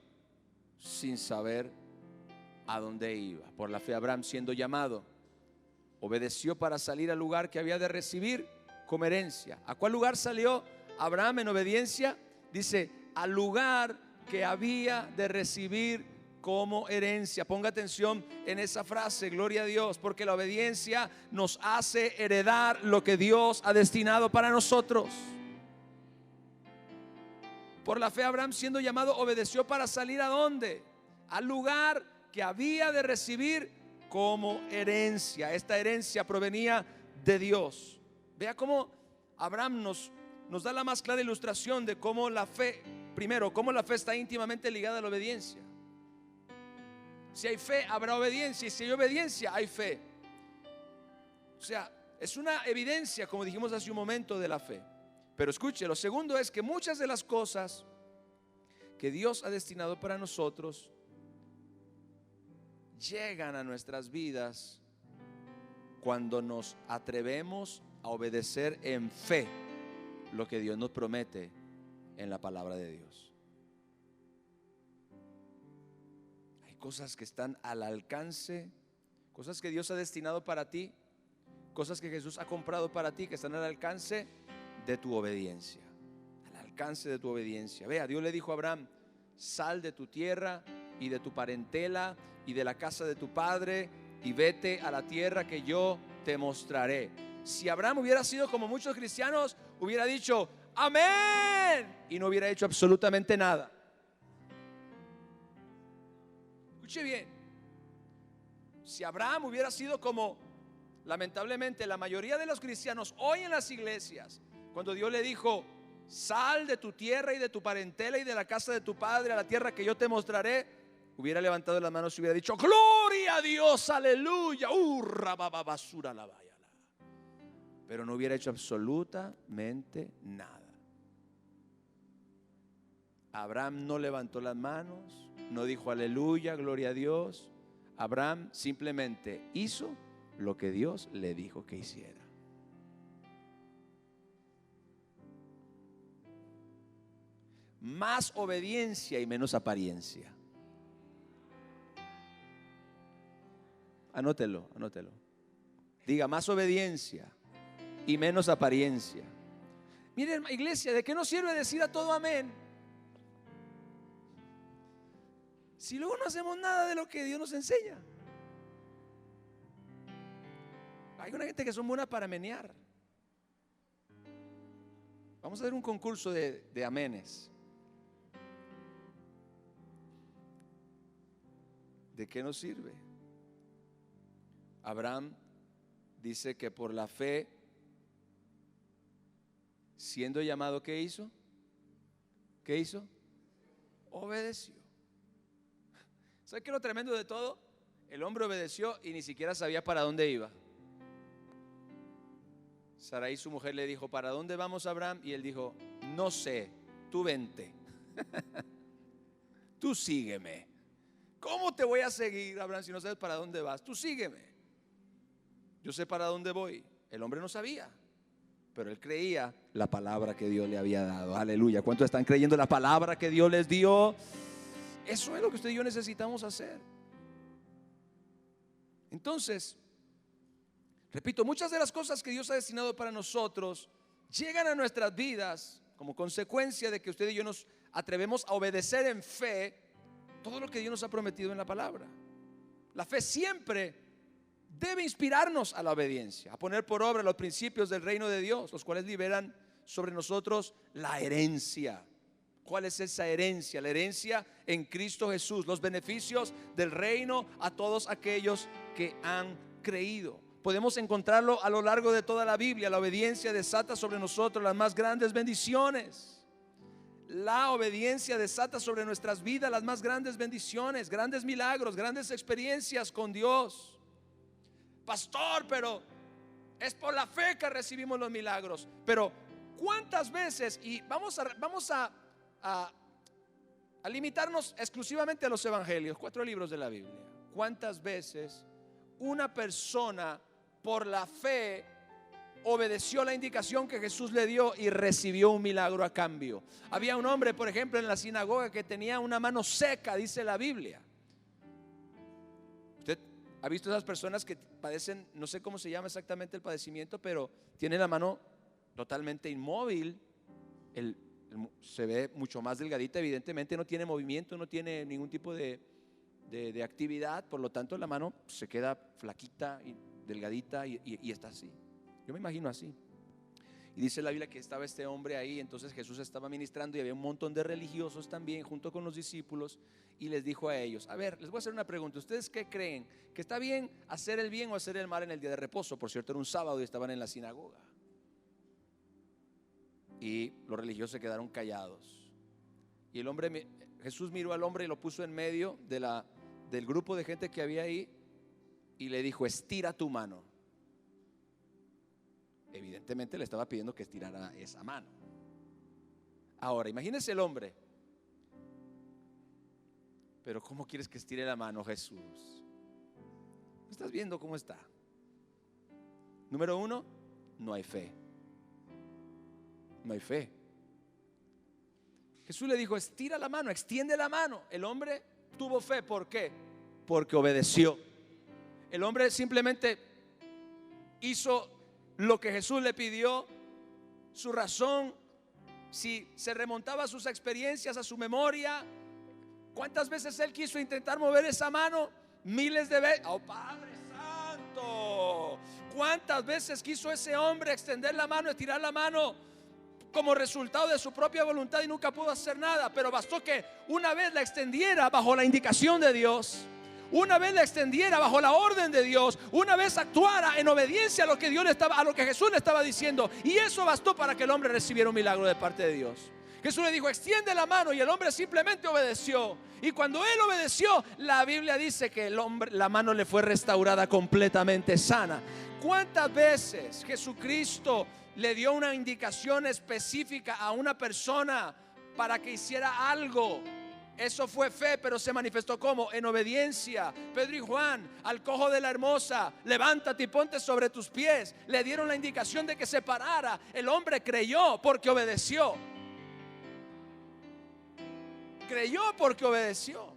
sin saber a dónde iba. Por la fe Abraham, siendo llamado, obedeció para salir al lugar que había de recibir como herencia. ¿A cuál lugar salió Abraham en obediencia? Dice, al lugar que había de recibir como herencia. Ponga atención en esa frase, gloria a Dios, porque la obediencia nos hace heredar lo que Dios ha destinado para nosotros. Por la fe Abraham, siendo llamado, obedeció para salir ¿a dónde? Al lugar que había de recibir como herencia. Esta herencia provenía de Dios. Vea cómo Abraham nos da la más clara ilustración de cómo la fe, primero, cómo la fe está íntimamente ligada a la obediencia. Si hay fe, habrá obediencia, y si hay obediencia, hay fe. O sea, es una evidencia, como dijimos hace un momento, de la fe. Pero escuche, lo segundo es que muchas de las cosas que Dios ha destinado para nosotros llegan a nuestras vidas cuando nos atrevemos a obedecer en fe lo que Dios nos promete en la palabra de Dios. cosas que están al alcance, cosas que Dios ha destinado para ti, cosas que Jesús ha comprado para ti, que están al alcance de tu obediencia. Al alcance de tu obediencia. Vea, Dios le dijo a Abraham: sal de tu tierra y de tu parentela y de la casa de tu padre y vete a la tierra que yo te mostraré. Si Abraham hubiera sido como muchos cristianos, hubiera dicho amén y no hubiera hecho absolutamente nada. Escuche bien, si Abraham hubiera sido como lamentablemente la mayoría de los cristianos hoy en las iglesias, cuando Dios le dijo: sal de tu tierra y de tu parentela y de la casa de tu padre a la tierra que yo te mostraré, hubiera levantado las manos y hubiera dicho: gloria a Dios, aleluya, hurra, basura la vaya. Pero no hubiera hecho absolutamente nada. Abraham no levantó las manos, no dijo aleluya, gloria a Dios. Abraham simplemente hizo lo que Dios le dijo que hiciera. Más obediencia y menos apariencia. Anótelo, anótelo. Diga: más obediencia y menos apariencia. Miren, iglesia, ¿de qué nos sirve decir a todo amén si luego no hacemos nada de lo que Dios nos enseña? Hay una gente que son buenas para menear. Vamos a hacer un concurso de amenes. ¿De qué nos sirve? Abraham dice que por la fe, siendo llamado, ¿qué hizo? ¿Qué hizo? Obedeció. ¿Sabe qué es lo tremendo de todo? El hombre obedeció y ni siquiera sabía para dónde iba. Sarai, su mujer, le dijo: ¿para dónde vamos, Abraham? Y él dijo: no sé, tú vente. Tú sígueme. ¿Cómo te voy a seguir, Abraham, si no sabes para dónde vas? Tú sígueme. Yo sé para dónde voy. El hombre no sabía, pero él creía la palabra que Dios le había dado. Aleluya. ¿Cuántos están creyendo la palabra que Dios les dio? Eso es lo que usted y yo necesitamos hacer. Entonces, repito, muchas de las cosas que Dios ha destinado para nosotros llegan a nuestras vidas como consecuencia de que usted y yo nos atrevemos a obedecer en fe todo lo que Dios nos ha prometido en la palabra. La fe siempre debe inspirarnos a la obediencia, a poner por obra los principios del reino de Dios, los cuales liberan sobre nosotros la herencia. ¿Cuál es esa herencia? La herencia en Cristo Jesús, los beneficios del reino a todos aquellos que han creído. Podemos encontrarlo a lo largo de toda la Biblia. La obediencia desata sobre nosotros las más grandes bendiciones. La obediencia desata sobre nuestras vidas las más grandes bendiciones, grandes milagros, grandes experiencias con Dios. Pastor, pero es por la fe que recibimos los milagros. Pero ¿cuántas veces? Y vamos a limitarnos exclusivamente a los evangelios, 4 libros de la Biblia. ¿Cuántas veces una persona por la fe obedeció la indicación que Jesús le dio y recibió un milagro a cambio? Había un hombre, por ejemplo, en la sinagoga que tenía una mano seca, dice la Biblia. Usted ha visto esas personas que padecen, no sé cómo se llama exactamente el padecimiento, pero tienen la mano totalmente inmóvil. Se ve mucho más delgadita, evidentemente no tiene movimiento, no tiene ningún tipo de actividad, por lo tanto la mano se queda flaquita y delgadita y está así. Yo me imagino así. Y dice la Biblia que estaba este hombre ahí. Entonces Jesús estaba ministrando y había un montón de religiosos también junto con los discípulos, y les dijo a ellos: a ver, les voy a hacer una pregunta. ¿Ustedes qué creen? ¿Que está bien hacer el bien o hacer el mal en el día de reposo? Por cierto, era un sábado y estaban en la sinagoga. Y los religiosos se quedaron callados. Y Jesús miró al hombre y lo puso en medio del grupo de gente que había ahí y le dijo: estira tu mano. Evidentemente le estaba pidiendo que estirara esa mano. Ahora, imagínese el hombre: pero ¿cómo quieres que estire la mano, Jesús? ¿Estás viendo cómo está? Número 1, no hay fe. No hay fe. Jesús le dijo: estira la mano, extiende la mano. El hombre tuvo fe. ¿Por qué? porque obedeció. El hombre simplemente hizo lo que Jesús le pidió. Su razón, si se remontaba a sus experiencias, a su memoria, ¿cuántas veces él quiso intentar mover esa mano? Miles de veces. ¡Oh, Padre Santo! ¿Cuántas veces quiso ese hombre extender la mano, estirar la mano como resultado de su propia voluntad y nunca pudo hacer nada? Pero bastó que una vez la extendiera bajo la indicación de Dios, una vez la extendiera bajo la orden de Dios, una vez actuara en obediencia a lo que a lo que Jesús le estaba diciendo, y eso bastó para que el hombre recibiera un milagro de parte de Dios. Jesús le dijo: extiende la mano, y el hombre simplemente obedeció. Y cuando él obedeció, la Biblia dice que la mano le fue restaurada completamente sana. ¿Cuántas veces Jesucristo le dio una indicación específica a una persona para que hiciera algo? Eso fue fe, pero se manifestó ¿cómo? En obediencia. Pedro y Juan, al cojo de la hermosa: levántate y ponte sobre tus pies. Le dieron la indicación de que se parara. El hombre creyó porque obedeció. Creyó porque obedeció.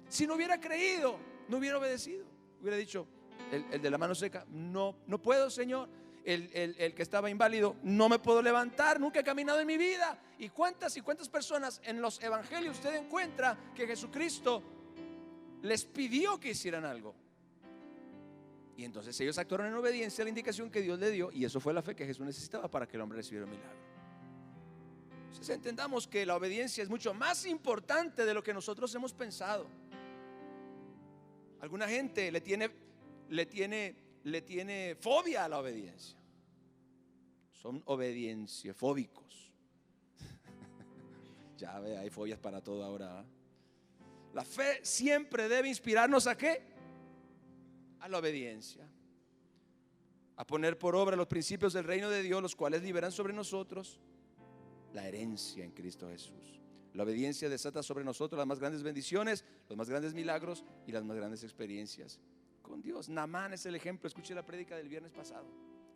Si no hubiera creído, no hubiera obedecido. Hubiera dicho: el de la mano seca, no puedo, Señor. El que estaba inválido, no me puedo levantar, nunca he caminado en mi vida. Y cuántas personas en los evangelios usted encuentra que Jesucristo les pidió que hicieran algo, y entonces ellos actuaron en obediencia a la indicación que Dios le dio, y eso fue la fe que Jesús necesitaba para que el hombre recibiera un milagro. Entonces entendamos que la obediencia es mucho más importante de lo que nosotros hemos pensado. Alguna gente le tiene fobia a la obediencia. Son obedienciafóbicos. Ya ve, hay fobias para todo ahora, ¿eh? La fe siempre debe inspirarnos ¿a qué? A la obediencia, a poner por obra los principios del reino de Dios, los cuales liberan sobre nosotros la herencia en Cristo Jesús. La obediencia desata sobre nosotros las más grandes bendiciones, los más grandes milagros y las más grandes experiencias con Dios. Naamán es el ejemplo. Escuche la prédica del viernes pasado.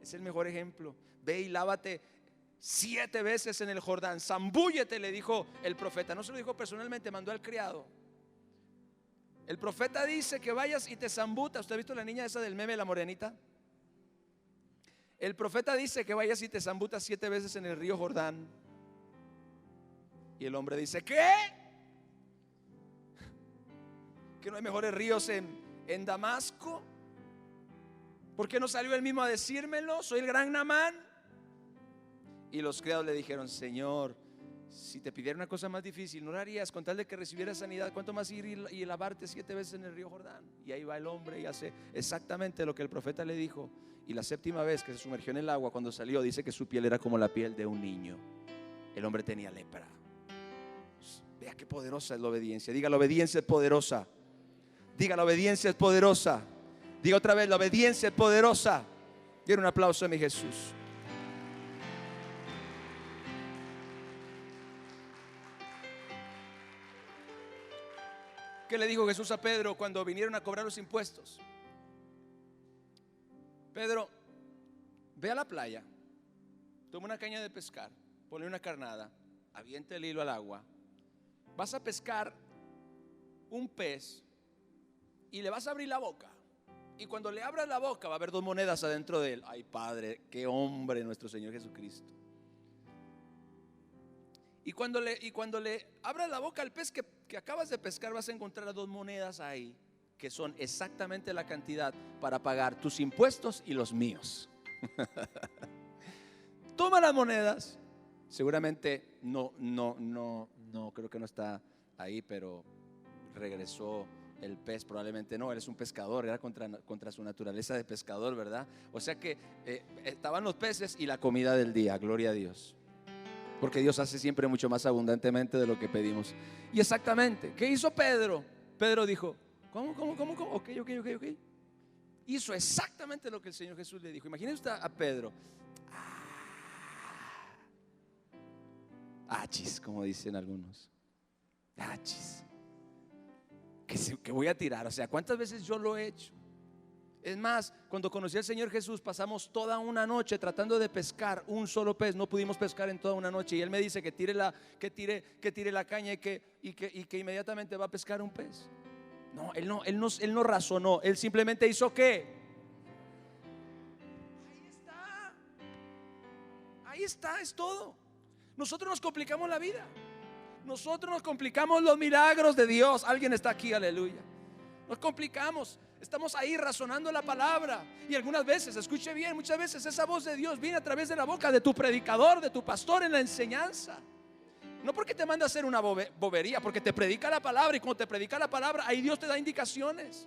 Es el mejor ejemplo. Ve y lávate 7 veces en el Jordán. Zambúllete, le dijo el profeta. No se lo dijo personalmente, mandó al criado. El profeta dice que vayas y te zambutas. ¿Usted ha visto la niña esa del meme, la morenita? El profeta dice que vayas y te zambutas 7 veces en el río Jordán. Y el hombre dice: ¿qué? ¿Que no hay mejores ríos en Damasco? ¿Por qué no salió él mismo a decírmelo? Soy el gran Naamán. Y los criados le dijeron: Señor, si te pidiera una cosa más difícil, ¿no lo harías con tal de que recibieras sanidad? ¿Cuánto más ir y lavarte 7 veces en el río Jordán? Y ahí va el hombre y hace exactamente lo que el profeta le dijo. Y la 7ª vez que se sumergió en el agua, cuando salió, dice que su piel era como la piel de un niño. El hombre tenía lepra. Vea qué poderosa es la obediencia. Diga: la obediencia es poderosa. Diga: la obediencia es poderosa. Diga otra vez: la obediencia es poderosa. Quiero un aplauso a mi Jesús. ¿Qué le dijo Jesús a Pedro cuando vinieron a cobrar los impuestos? Pedro, ve a la playa, toma una caña de pescar, ponle una carnada, avienta el hilo al agua. Vas a pescar un pez y le vas a abrir la boca. Y cuando le abras la boca va a haber 2 monedas adentro de él. Ay, Padre, qué hombre nuestro Señor Jesucristo. Y cuando le abras la boca al pez que acabas de pescar, vas a encontrar 2 monedas ahí, que son exactamente la cantidad para pagar tus impuestos y los míos. Toma las monedas. Seguramente no, creo que no está ahí, pero regresó el pez, probablemente no. Él es un pescador, era contra su naturaleza de pescador, ¿verdad? O sea que estaban los peces y la comida del día. Gloria a Dios, porque Dios hace siempre mucho más abundantemente de lo que pedimos. Y exactamente, ¿qué hizo Pedro? Pedro dijo: ¿Cómo? Ok. Hizo exactamente lo que el Señor Jesús le dijo. Imagínese usted a Pedro. Achis, como dicen algunos. Achis. Que voy a tirar. O sea, ¿cuántas veces yo lo he hecho? Es más, cuando conocí al Señor Jesús, pasamos toda una noche tratando de pescar un solo pez. No pudimos pescar en toda una noche. Y Él me dice que tire la caña y que inmediatamente va a pescar un pez. No, él no razonó, él simplemente hizo ¿qué? Ahí está, es todo. Nosotros nos complicamos la vida. Nosotros nos complicamos los milagros de Dios. Alguien está aquí, aleluya. Nos complicamos. Estamos ahí razonando la palabra. Y algunas veces, escuche bien, muchas veces esa voz de Dios viene a través de la boca de tu predicador, de tu pastor en la enseñanza. No porque te manda a hacer una bobería, porque te predica la palabra. Y cuando te predica la palabra, ahí Dios te da indicaciones.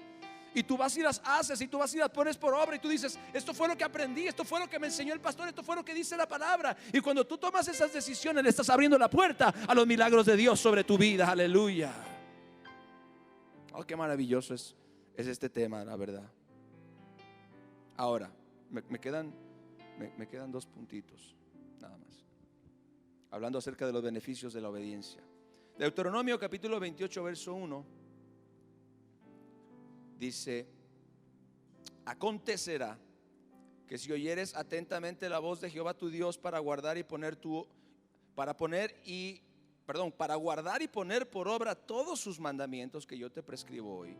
Y tú vas y las haces, y tú vas y las pones por obra. Y tú dices, esto fue lo que aprendí, esto fue lo que me enseñó el pastor, esto fue lo que dice la palabra. Y cuando tú tomas esas decisiones, le estás abriendo la puerta a los milagros de Dios sobre tu vida, aleluya. Oh, qué maravilloso es este tema, la verdad. Ahora, me quedan 2 puntitos, nada más, hablando acerca de los beneficios de la obediencia. Deuteronomio capítulo 28 verso 1 dice: acontecerá que si oyeres atentamente la voz de Jehová tu Dios para guardar y poner por obra todos sus mandamientos que yo te prescribo hoy.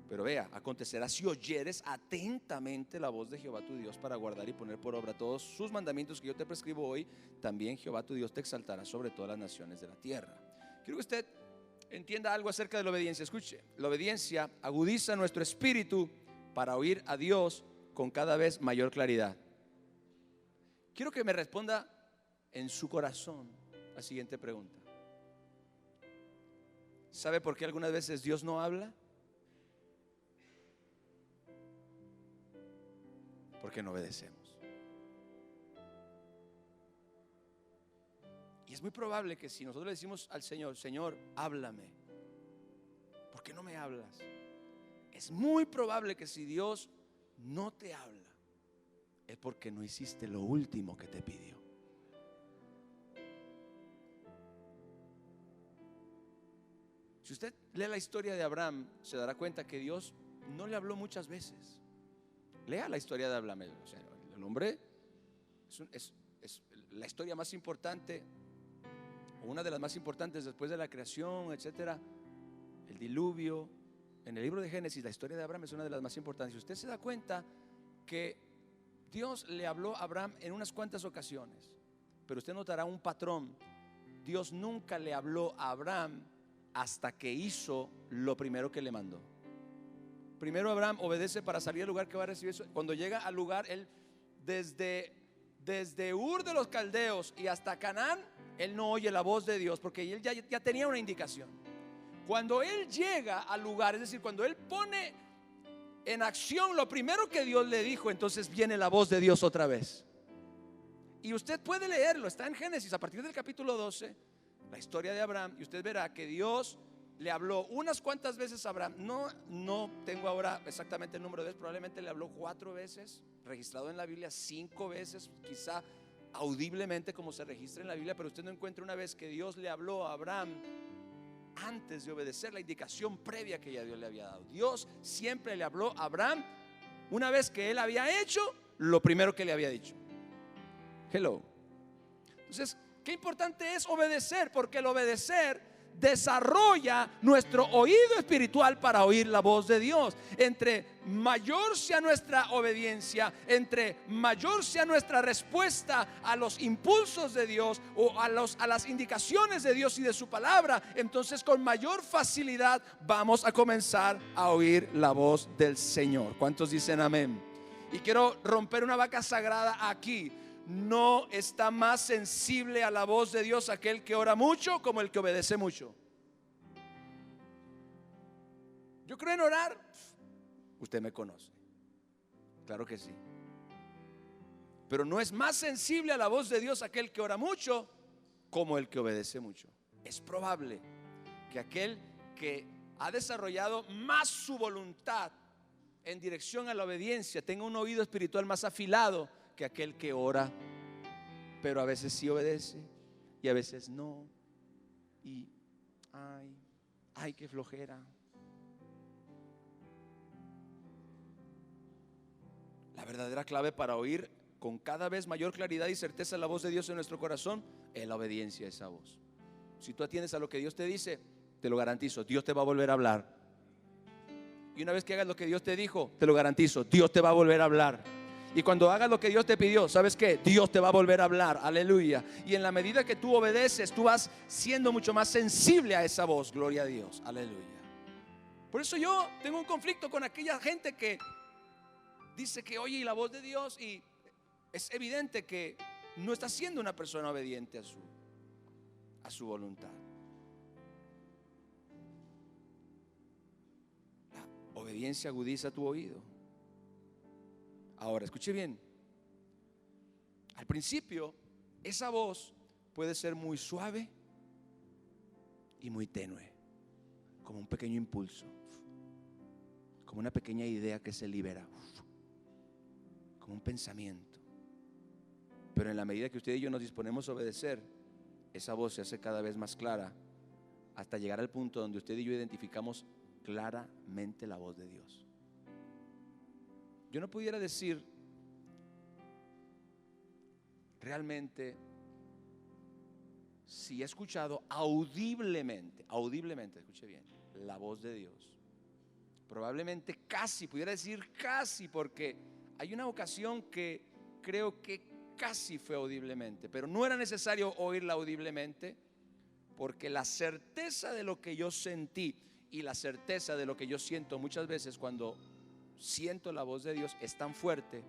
Pero vea, acontecerá si oyeres atentamente la voz de Jehová tu Dios para guardar y poner por obra todos sus mandamientos que yo te prescribo hoy, también Jehová tu Dios te exaltará sobre todas las naciones de la tierra. Quiero que usted entienda algo acerca de la obediencia. Escuche, la obediencia agudiza nuestro espíritu para oír a Dios con cada vez mayor claridad. Quiero que me responda en su corazón la siguiente pregunta: ¿sabe por qué algunas veces Dios no habla? Porque no obedecemos. Y es muy probable que si nosotros le decimos al Señor: Señor, háblame, ¿por qué no me hablas? Es muy probable que si Dios no te habla, es porque no hiciste lo último que te pidió. Si usted lee la historia de Abraham, se dará cuenta que Dios no le habló muchas veces. Lea la historia de Abraham. O sea, el hombre es la historia más importante, o una de las más importantes después de la creación, etcétera, el diluvio. En el libro de Génesis, la historia de Abraham es una de las más importantes. Usted se da cuenta que Dios le habló a Abraham en unas cuantas ocasiones, pero usted notará un patrón. Dios nunca le habló a Abraham hasta que hizo lo primero que le mandó. Primero Abraham obedece para salir al lugar que va a recibir. Cuando llega al lugar, él desde Ur de los Caldeos y hasta Canaán, él no oye la voz de Dios, porque él ya tenía una indicación. Cuando él llega al lugar, es decir, cuando él pone en acción lo primero que Dios le dijo, entonces viene la voz de Dios otra vez. Y usted puede leerlo, está en Génesis a partir del capítulo 12, la historia de Abraham, y usted verá que Dios le habló unas cuantas veces a Abraham. No tengo ahora exactamente el número de veces, probablemente le habló 4 veces, registrado en la Biblia 5 veces, quizá audiblemente como se registra en la Biblia, pero usted no encuentra una vez que Dios le habló a Abraham antes de obedecer la indicación previa que ya Dios le había dado. Dios siempre le habló a Abraham una vez que él había hecho lo primero que le había dicho. Hello. Entonces, qué importante es obedecer, porque el obedecer desarrolla nuestro oído espiritual para oír la voz de Dios. Entre mayor sea nuestra obediencia, entre mayor sea nuestra respuesta a los impulsos de Dios o a las indicaciones de Dios y de su palabra, entonces con mayor facilidad vamos a comenzar a oír la voz del Señor. ¿Cuántos dicen amén? Y quiero romper una vaca sagrada aquí. No está más sensible a la voz de Dios aquel que ora mucho como el que obedece mucho. Yo creo en orar. Usted me conoce, claro que sí. Pero no es más sensible a la voz de Dios aquel que ora mucho como el que obedece mucho. Es probable que aquel que ha desarrollado más su voluntad en dirección a la obediencia tenga un oído espiritual más afilado que aquel que ora, pero a veces sí obedece y a veces no. Y ay, qué flojera. La verdadera clave para oír con cada vez mayor claridad y certeza la voz de Dios en nuestro corazón es la obediencia a esa voz. Si tú atiendes a lo que Dios te dice, te lo garantizo, Dios te va a volver a hablar. Y una vez que hagas lo que Dios te dijo, te lo garantizo, Dios te va a volver a hablar. Y cuando hagas lo que Dios te pidió, ¿sabes qué? Dios te va a volver a hablar, aleluya. Y en la medida que tú obedeces, tú vas siendo mucho más sensible a esa voz, gloria a Dios, aleluya. Por eso yo tengo un conflicto con aquella gente que dice que oye la voz de Dios y es evidente que no está siendo una persona obediente a su voluntad. La obediencia agudiza tu oído. Ahora, escuche bien. Al principio, esa voz puede ser muy suave y muy tenue, como un pequeño impulso, como una pequeña idea que se libera, como un pensamiento. Pero en la medida que usted y yo nos disponemos a obedecer, esa voz se hace cada vez más clara, hasta llegar al punto donde usted y yo identificamos claramente la voz de Dios. Yo no pudiera decir realmente si he escuchado audiblemente, escuche bien, la voz de Dios. Probablemente casi, pudiera decir casi, porque hay una ocasión que creo que casi fue audiblemente, pero no era necesario oírla audiblemente, porque la certeza de lo que yo sentí y la certeza de lo que yo siento muchas veces cuando siento la voz de Dios es tan fuerte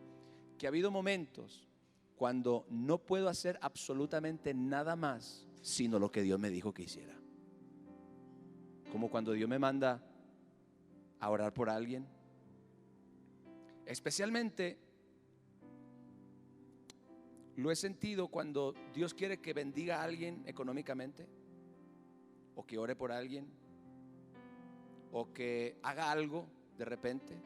que ha habido momentos cuando no puedo hacer absolutamente nada más sino lo que Dios me dijo que hiciera. Como cuando Dios me manda a orar por alguien, especialmente lo he sentido cuando Dios quiere que bendiga a alguien económicamente, o que ore por alguien, o que haga algo de repente.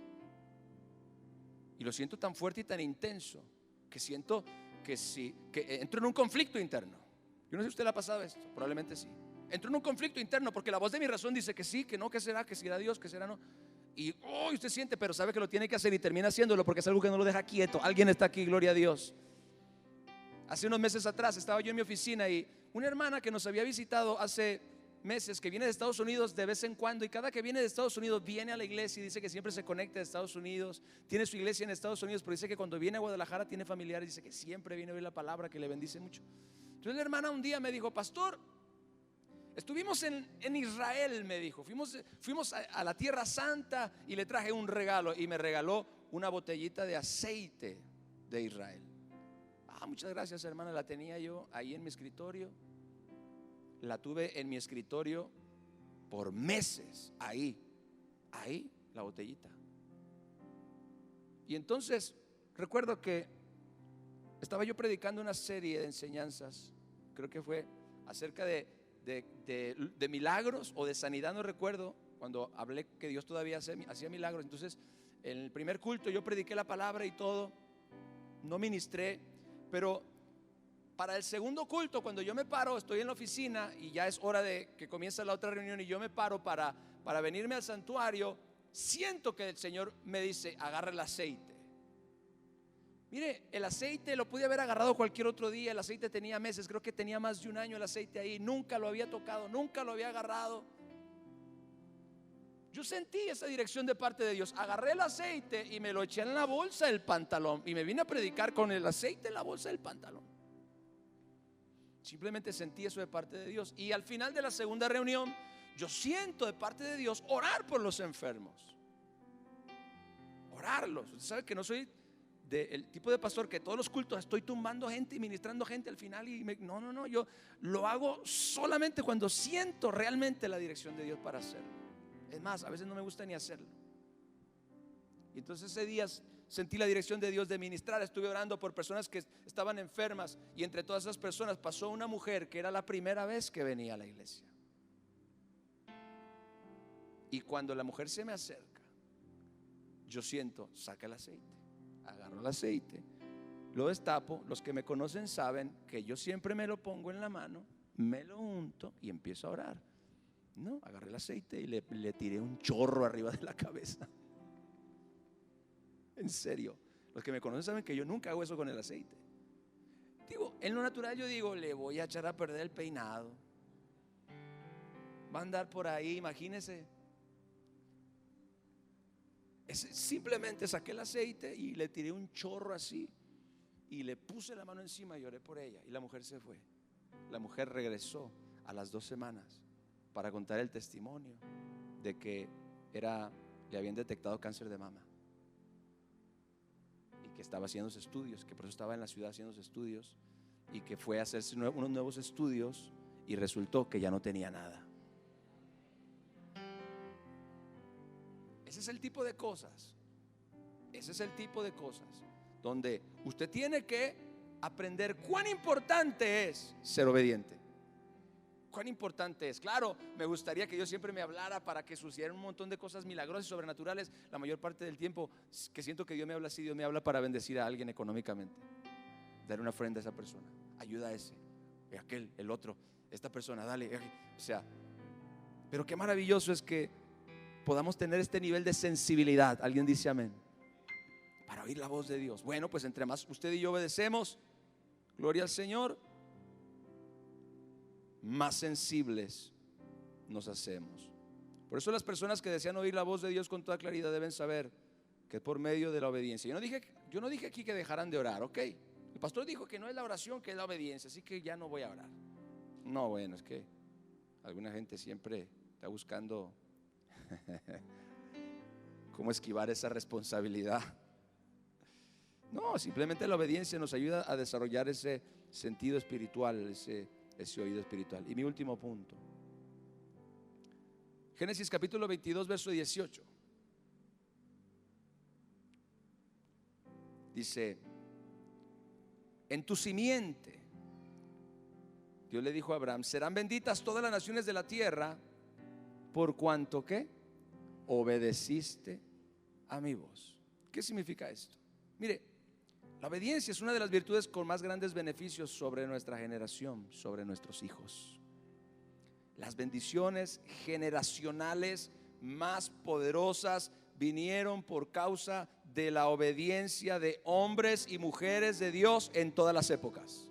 Y lo siento tan fuerte y tan intenso que siento que entro en un conflicto interno. Yo no sé si a usted le ha pasado esto, probablemente sí. Entro en un conflicto interno porque la voz de mi razón dice que sí, que no, que será Dios, que será no. Y usted siente, pero sabe que lo tiene que hacer y termina haciéndolo porque es algo que no lo deja quieto. Alguien está aquí, gloria a Dios. Hace unos meses atrás estaba yo en mi oficina y una hermana que nos había visitado hace meses, que viene de Estados Unidos de vez en cuando, y cada que viene de Estados Unidos viene a la iglesia y dice que siempre se conecta de Estados Unidos, tiene su iglesia en Estados Unidos, pero dice que cuando viene a Guadalajara tiene familiares, dice que siempre viene a oír la palabra, que le bendice mucho. Entonces la hermana un día me dijo: pastor, estuvimos en Israel, me dijo, fuimos a la Tierra Santa y le traje un regalo, y me regaló una botellita de aceite de Israel. Muchas gracias, hermana, la tenía yo ahí en mi escritorio. La tuve en mi escritorio por meses, ahí la botellita. Y entonces recuerdo que estaba yo predicando una serie de enseñanzas, creo que fue acerca de milagros o de sanidad, no recuerdo, cuando hablé que Dios todavía hacía milagros. Entonces en el primer culto yo prediqué la palabra y todo, no ministré, pero para el segundo culto, cuando yo me paro, estoy en la oficina y ya es hora de que comience la otra reunión, y yo me paro para venirme al santuario, siento que el Señor me dice: agarra el aceite. Mire, el aceite lo pude haber agarrado cualquier otro día. El aceite tenía meses, creo que tenía más de un año el aceite ahí. Nunca lo había tocado, nunca lo había agarrado. Yo sentí esa dirección de parte de Dios. Agarré el aceite y me lo eché en la bolsa del pantalón y me vine a predicar con el aceite en la bolsa del pantalón. Simplemente sentí eso de parte de Dios. Y al final de la segunda reunión, yo siento de parte de Dios orar por los enfermos, orarlos. Usted sabe que no soy del tipo de pastor que todos los cultos estoy tumbando gente y ministrando gente al final no, yo lo hago solamente cuando siento realmente la dirección de Dios para hacerlo. Es más, a veces no me gusta ni hacerlo. Y entonces ese día sentí la dirección de Dios de ministrar. Estuve orando por personas que estaban enfermas, y entre todas esas personas pasó una mujer que era la primera vez que venía a la iglesia. Y cuando la mujer se me acerca, yo siento: saca el aceite. Agarro el aceite, lo destapo. Los que me conocen saben que yo siempre me lo pongo en la mano, me lo unto y empiezo a orar. No, agarré el aceite y le tiré un chorro arriba de la cabeza. En serio, los que me conocen saben que yo nunca hago eso con el aceite. Digo, en lo natural yo digo: le voy a echar a perder el peinado, va a andar por ahí, imagínese. Simplemente saqué el aceite y le tiré un chorro así y le puse la mano encima y lloré por ella, y la mujer se fue. La mujer regresó a las 2 semanas para contar el testimonio de que le habían detectado cáncer de mama y que estaba haciendo estudios, que por eso estaba en la ciudad haciendo estudios, y que fue a hacerse unos nuevos estudios y resultó que ya no tenía nada. Ese es el tipo de cosas. Ese es el tipo de cosas donde usted tiene que aprender cuán importante es ser obediente. Cuán importante es. Claro, me gustaría que Dios siempre me hablara para que sucedieran un montón de cosas milagrosas y sobrenaturales. La mayor parte del tiempo que siento que Dios me habla así, Dios me habla para bendecir a alguien económicamente, dar una ofrenda a esa persona, ayuda a ese, aquel, el otro, esta persona, dale. O sea, pero qué maravilloso es que podamos tener este nivel de sensibilidad. Alguien dice amén, para oír la voz de Dios. Bueno, pues entre más usted y yo obedecemos, gloria al Señor, más sensibles nos hacemos. Por eso las personas que desean oír la voz de Dios con toda claridad deben saber que es por medio de la obediencia. Yo no dije aquí que dejaran de orar, ok. El pastor dijo que no es la oración, que es la obediencia, así que ya no voy a orar. No, bueno, es que alguna gente siempre está buscando cómo esquivar esa responsabilidad. No, simplemente la obediencia nos ayuda a desarrollar ese sentido espiritual, ese oído espiritual. Y mi último punto, Génesis capítulo 22 verso 18, dice: en tu simiente, Dios le dijo a Abraham, serán benditas todas las naciones de la tierra, por cuanto que obedeciste a mi voz. ¿Qué significa esto? Mire, la obediencia es una de las virtudes con más grandes beneficios sobre nuestra generación, sobre nuestros hijos. Las bendiciones generacionales más poderosas vinieron por causa de la obediencia de hombres y mujeres de Dios en todas las épocas.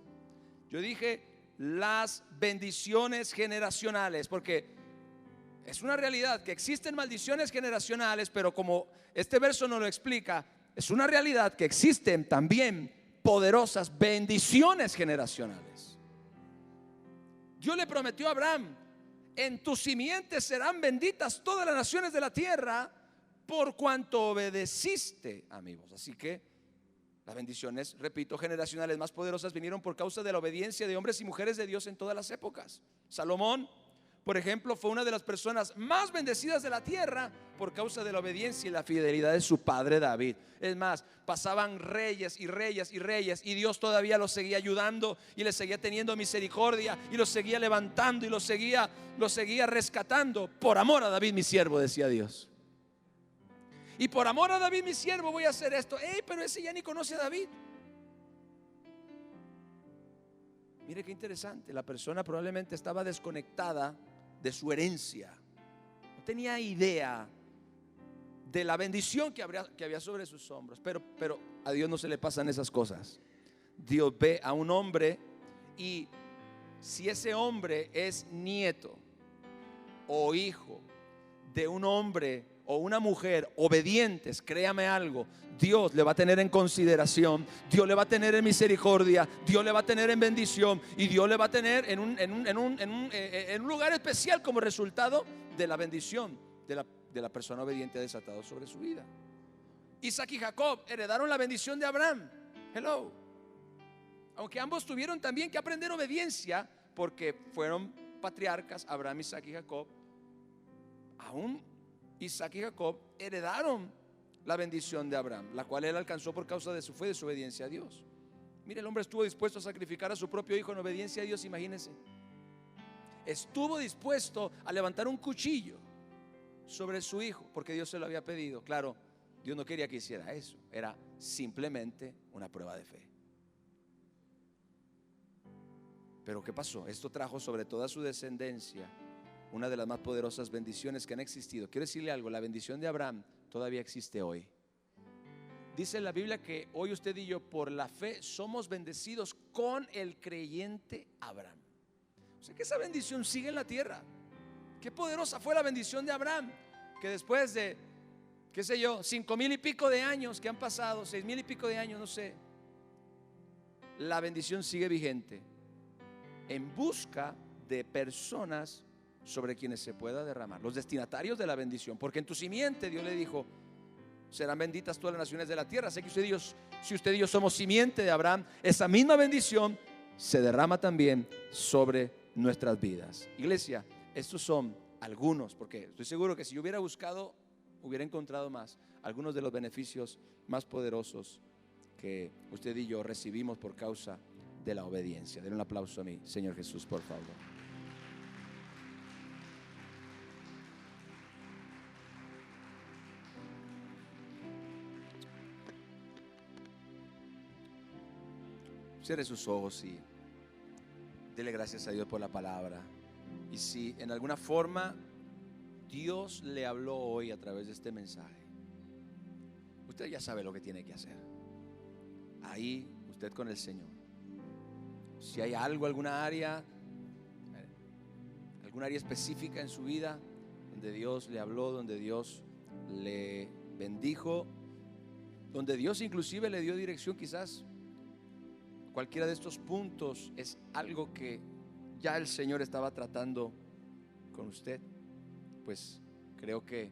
Yo dije las bendiciones generacionales porque es una realidad que existen maldiciones generacionales, pero como este verso nos lo explica, es una realidad que existen también poderosas bendiciones generacionales. Dios le prometió a Abraham: en tu simiente serán benditas todas las naciones de la tierra, por cuanto obedeciste a mi voz. Así que las bendiciones, repito, generacionales más poderosas vinieron por causa de la obediencia de hombres y mujeres de Dios en todas las épocas. Salomón, por ejemplo, fue una de las personas más bendecidas de la tierra por causa de la obediencia y la fidelidad de su padre David. Es más, pasaban reyes y reyes y reyes, y Dios todavía los seguía ayudando y les seguía teniendo misericordia y los seguía levantando y los seguía rescatando. Por amor a David mi siervo, decía Dios. Y por amor a David mi siervo voy a hacer esto. Pero ese ya ni conoce a David. Mire qué interesante. La persona probablemente estaba desconectada de su herencia. No tenía idea de la bendición que había sobre sus hombros. Pero a Dios no se le pasan esas cosas. Dios ve a un hombre, y si ese hombre es nieto o hijo de un hombre o una mujer obedientes, créame algo, Dios le va a tener en consideración, Dios le va a tener en misericordia, Dios le va a tener en bendición, y Dios le va a tener en un lugar especial como resultado de la bendición de la persona obediente desatado sobre su vida. Isaac y Jacob heredaron la bendición de Abraham. Hello. Aunque ambos tuvieron también que aprender obediencia porque fueron patriarcas, Abraham, Isaac y Jacob, aún Isaac y Jacob heredaron la bendición de Abraham, la cual él alcanzó por causa de su fe y de su obediencia a Dios. Mire, el hombre estuvo dispuesto a sacrificar a su propio hijo en obediencia a Dios. Imagínense, estuvo dispuesto a levantar un cuchillo sobre su hijo porque Dios se lo había pedido. Claro, Dios no quería que hiciera eso, era simplemente una prueba de fe. Pero ¿qué pasó? Esto trajo sobre toda su descendencia una de las más poderosas bendiciones que han existido. Quiero decirle algo, la bendición de Abraham todavía existe hoy. Dice en la Biblia que hoy usted y yo por la fe somos bendecidos con el creyente Abraham. O sea que esa bendición sigue en la tierra. Qué poderosa fue la bendición de Abraham, que después de, qué sé yo, 5,000 y pico de años que han pasado, 6,000 y pico de años, no sé, la bendición sigue vigente, en busca de personas sobre quienes se pueda derramar, los destinatarios de la bendición. Porque en tu simiente, Dios le dijo, serán benditas todas las naciones de la tierra. Sé que si usted y yo somos simiente de Abraham, esa misma bendición se derrama también sobre nuestras vidas. Iglesia, estos son algunos, porque estoy seguro que si yo hubiera buscado, hubiera encontrado más, algunos de los beneficios más poderosos que usted y yo recibimos por causa de la obediencia. Denle un aplauso a mí, Señor Jesús, por favor. Cierre sus ojos y dele gracias a Dios por la palabra. Y si en alguna forma Dios le habló hoy a través de este mensaje, usted ya sabe lo que tiene que hacer. Ahí usted con el Señor. Si hay algo, alguna área específica en su vida donde Dios le habló, donde Dios le bendijo, donde Dios inclusive le dio dirección, quizás cualquiera de estos puntos es algo que ya el Señor estaba tratando con usted, pues creo que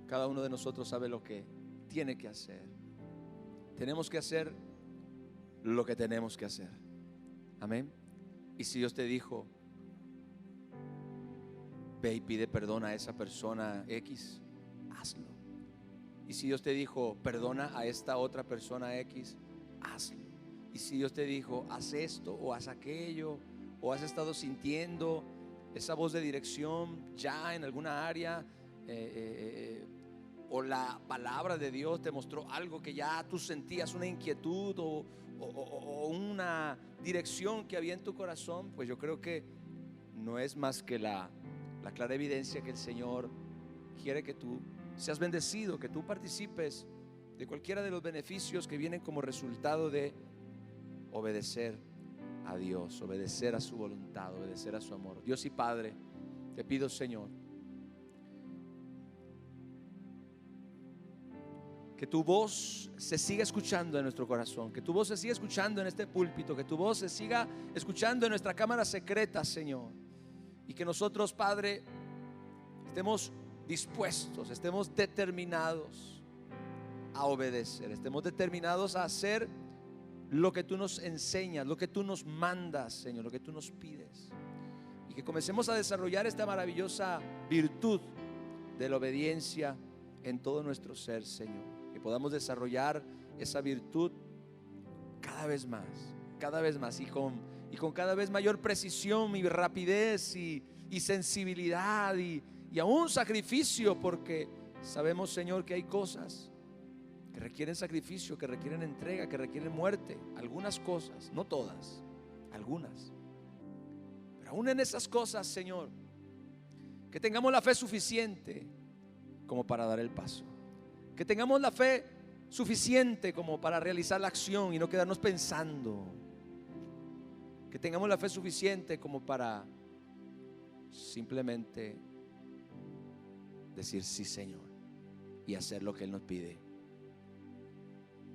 cada uno de nosotros sabe lo que tiene que hacer. Tenemos que hacer lo que tenemos que hacer. Amén. Y si Dios te dijo, ve y pide perdón a esa persona X, hazlo. Y si Dios te dijo, perdona a esta otra persona X, hazlo. Y si Dios te dijo, haz esto o haz aquello, o has estado sintiendo esa voz de dirección ya en alguna área, o la palabra de Dios te mostró algo que ya tú sentías, una inquietud o una dirección que había en tu corazón, pues yo creo que no es más que la clara evidencia que el Señor quiere que tú seas bendecido, que tú participes de cualquiera de los beneficios que vienen como resultado de obedecer a Dios, obedecer a su voluntad, obedecer a su amor. Dios y Padre, te pido, Señor, que tu voz se siga escuchando en nuestro corazón, que tu voz se siga escuchando en este púlpito, que tu voz se siga escuchando en nuestra cámara secreta, Señor, y que nosotros, Padre, estemos dispuestos, estemos determinados a obedecer, estemos determinados a hacer lo que tú nos enseñas, lo que tú nos mandas, Señor, lo que tú nos pides, y que comencemos a desarrollar esta maravillosa virtud de la obediencia en todo nuestro ser, Señor, que podamos desarrollar esa virtud cada vez más y con cada vez mayor precisión y rapidez y sensibilidad y aún sacrificio, porque sabemos, Señor, que hay cosas que requieren sacrificio, que requieren entrega, que requieren muerte. Algunas cosas, no todas, algunas. Pero aún en esas cosas, Señor, que tengamos la fe suficiente como para dar el paso. Que tengamos la fe suficiente como para realizar la acción y no quedarnos pensando. Que tengamos la fe suficiente como para simplemente decir sí, Señor, y hacer lo que Él nos pide.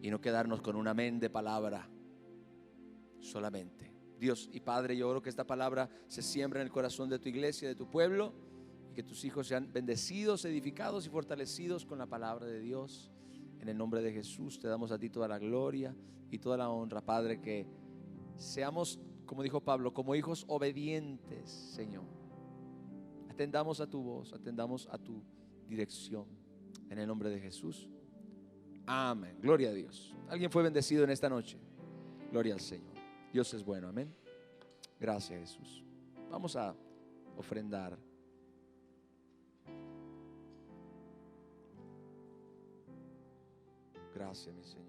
Y no quedarnos con un amén de palabra solamente. Dios y Padre, yo oro que esta palabra se siembra en el corazón de tu iglesia, de tu pueblo, y que tus hijos sean bendecidos, edificados y fortalecidos con la palabra de Dios. En el nombre de Jesús te damos a ti toda la gloria y toda la honra, Padre, que seamos, como dijo Pablo, como hijos obedientes, Señor. Atendamos a tu voz, atendamos a tu dirección. En el nombre de Jesús. Amén. Gloria a Dios. ¿Alguien fue bendecido en esta noche? Gloria al Señor. Dios es bueno. Amén. Gracias, Jesús. Vamos a ofrendar. Gracias, mi Señor.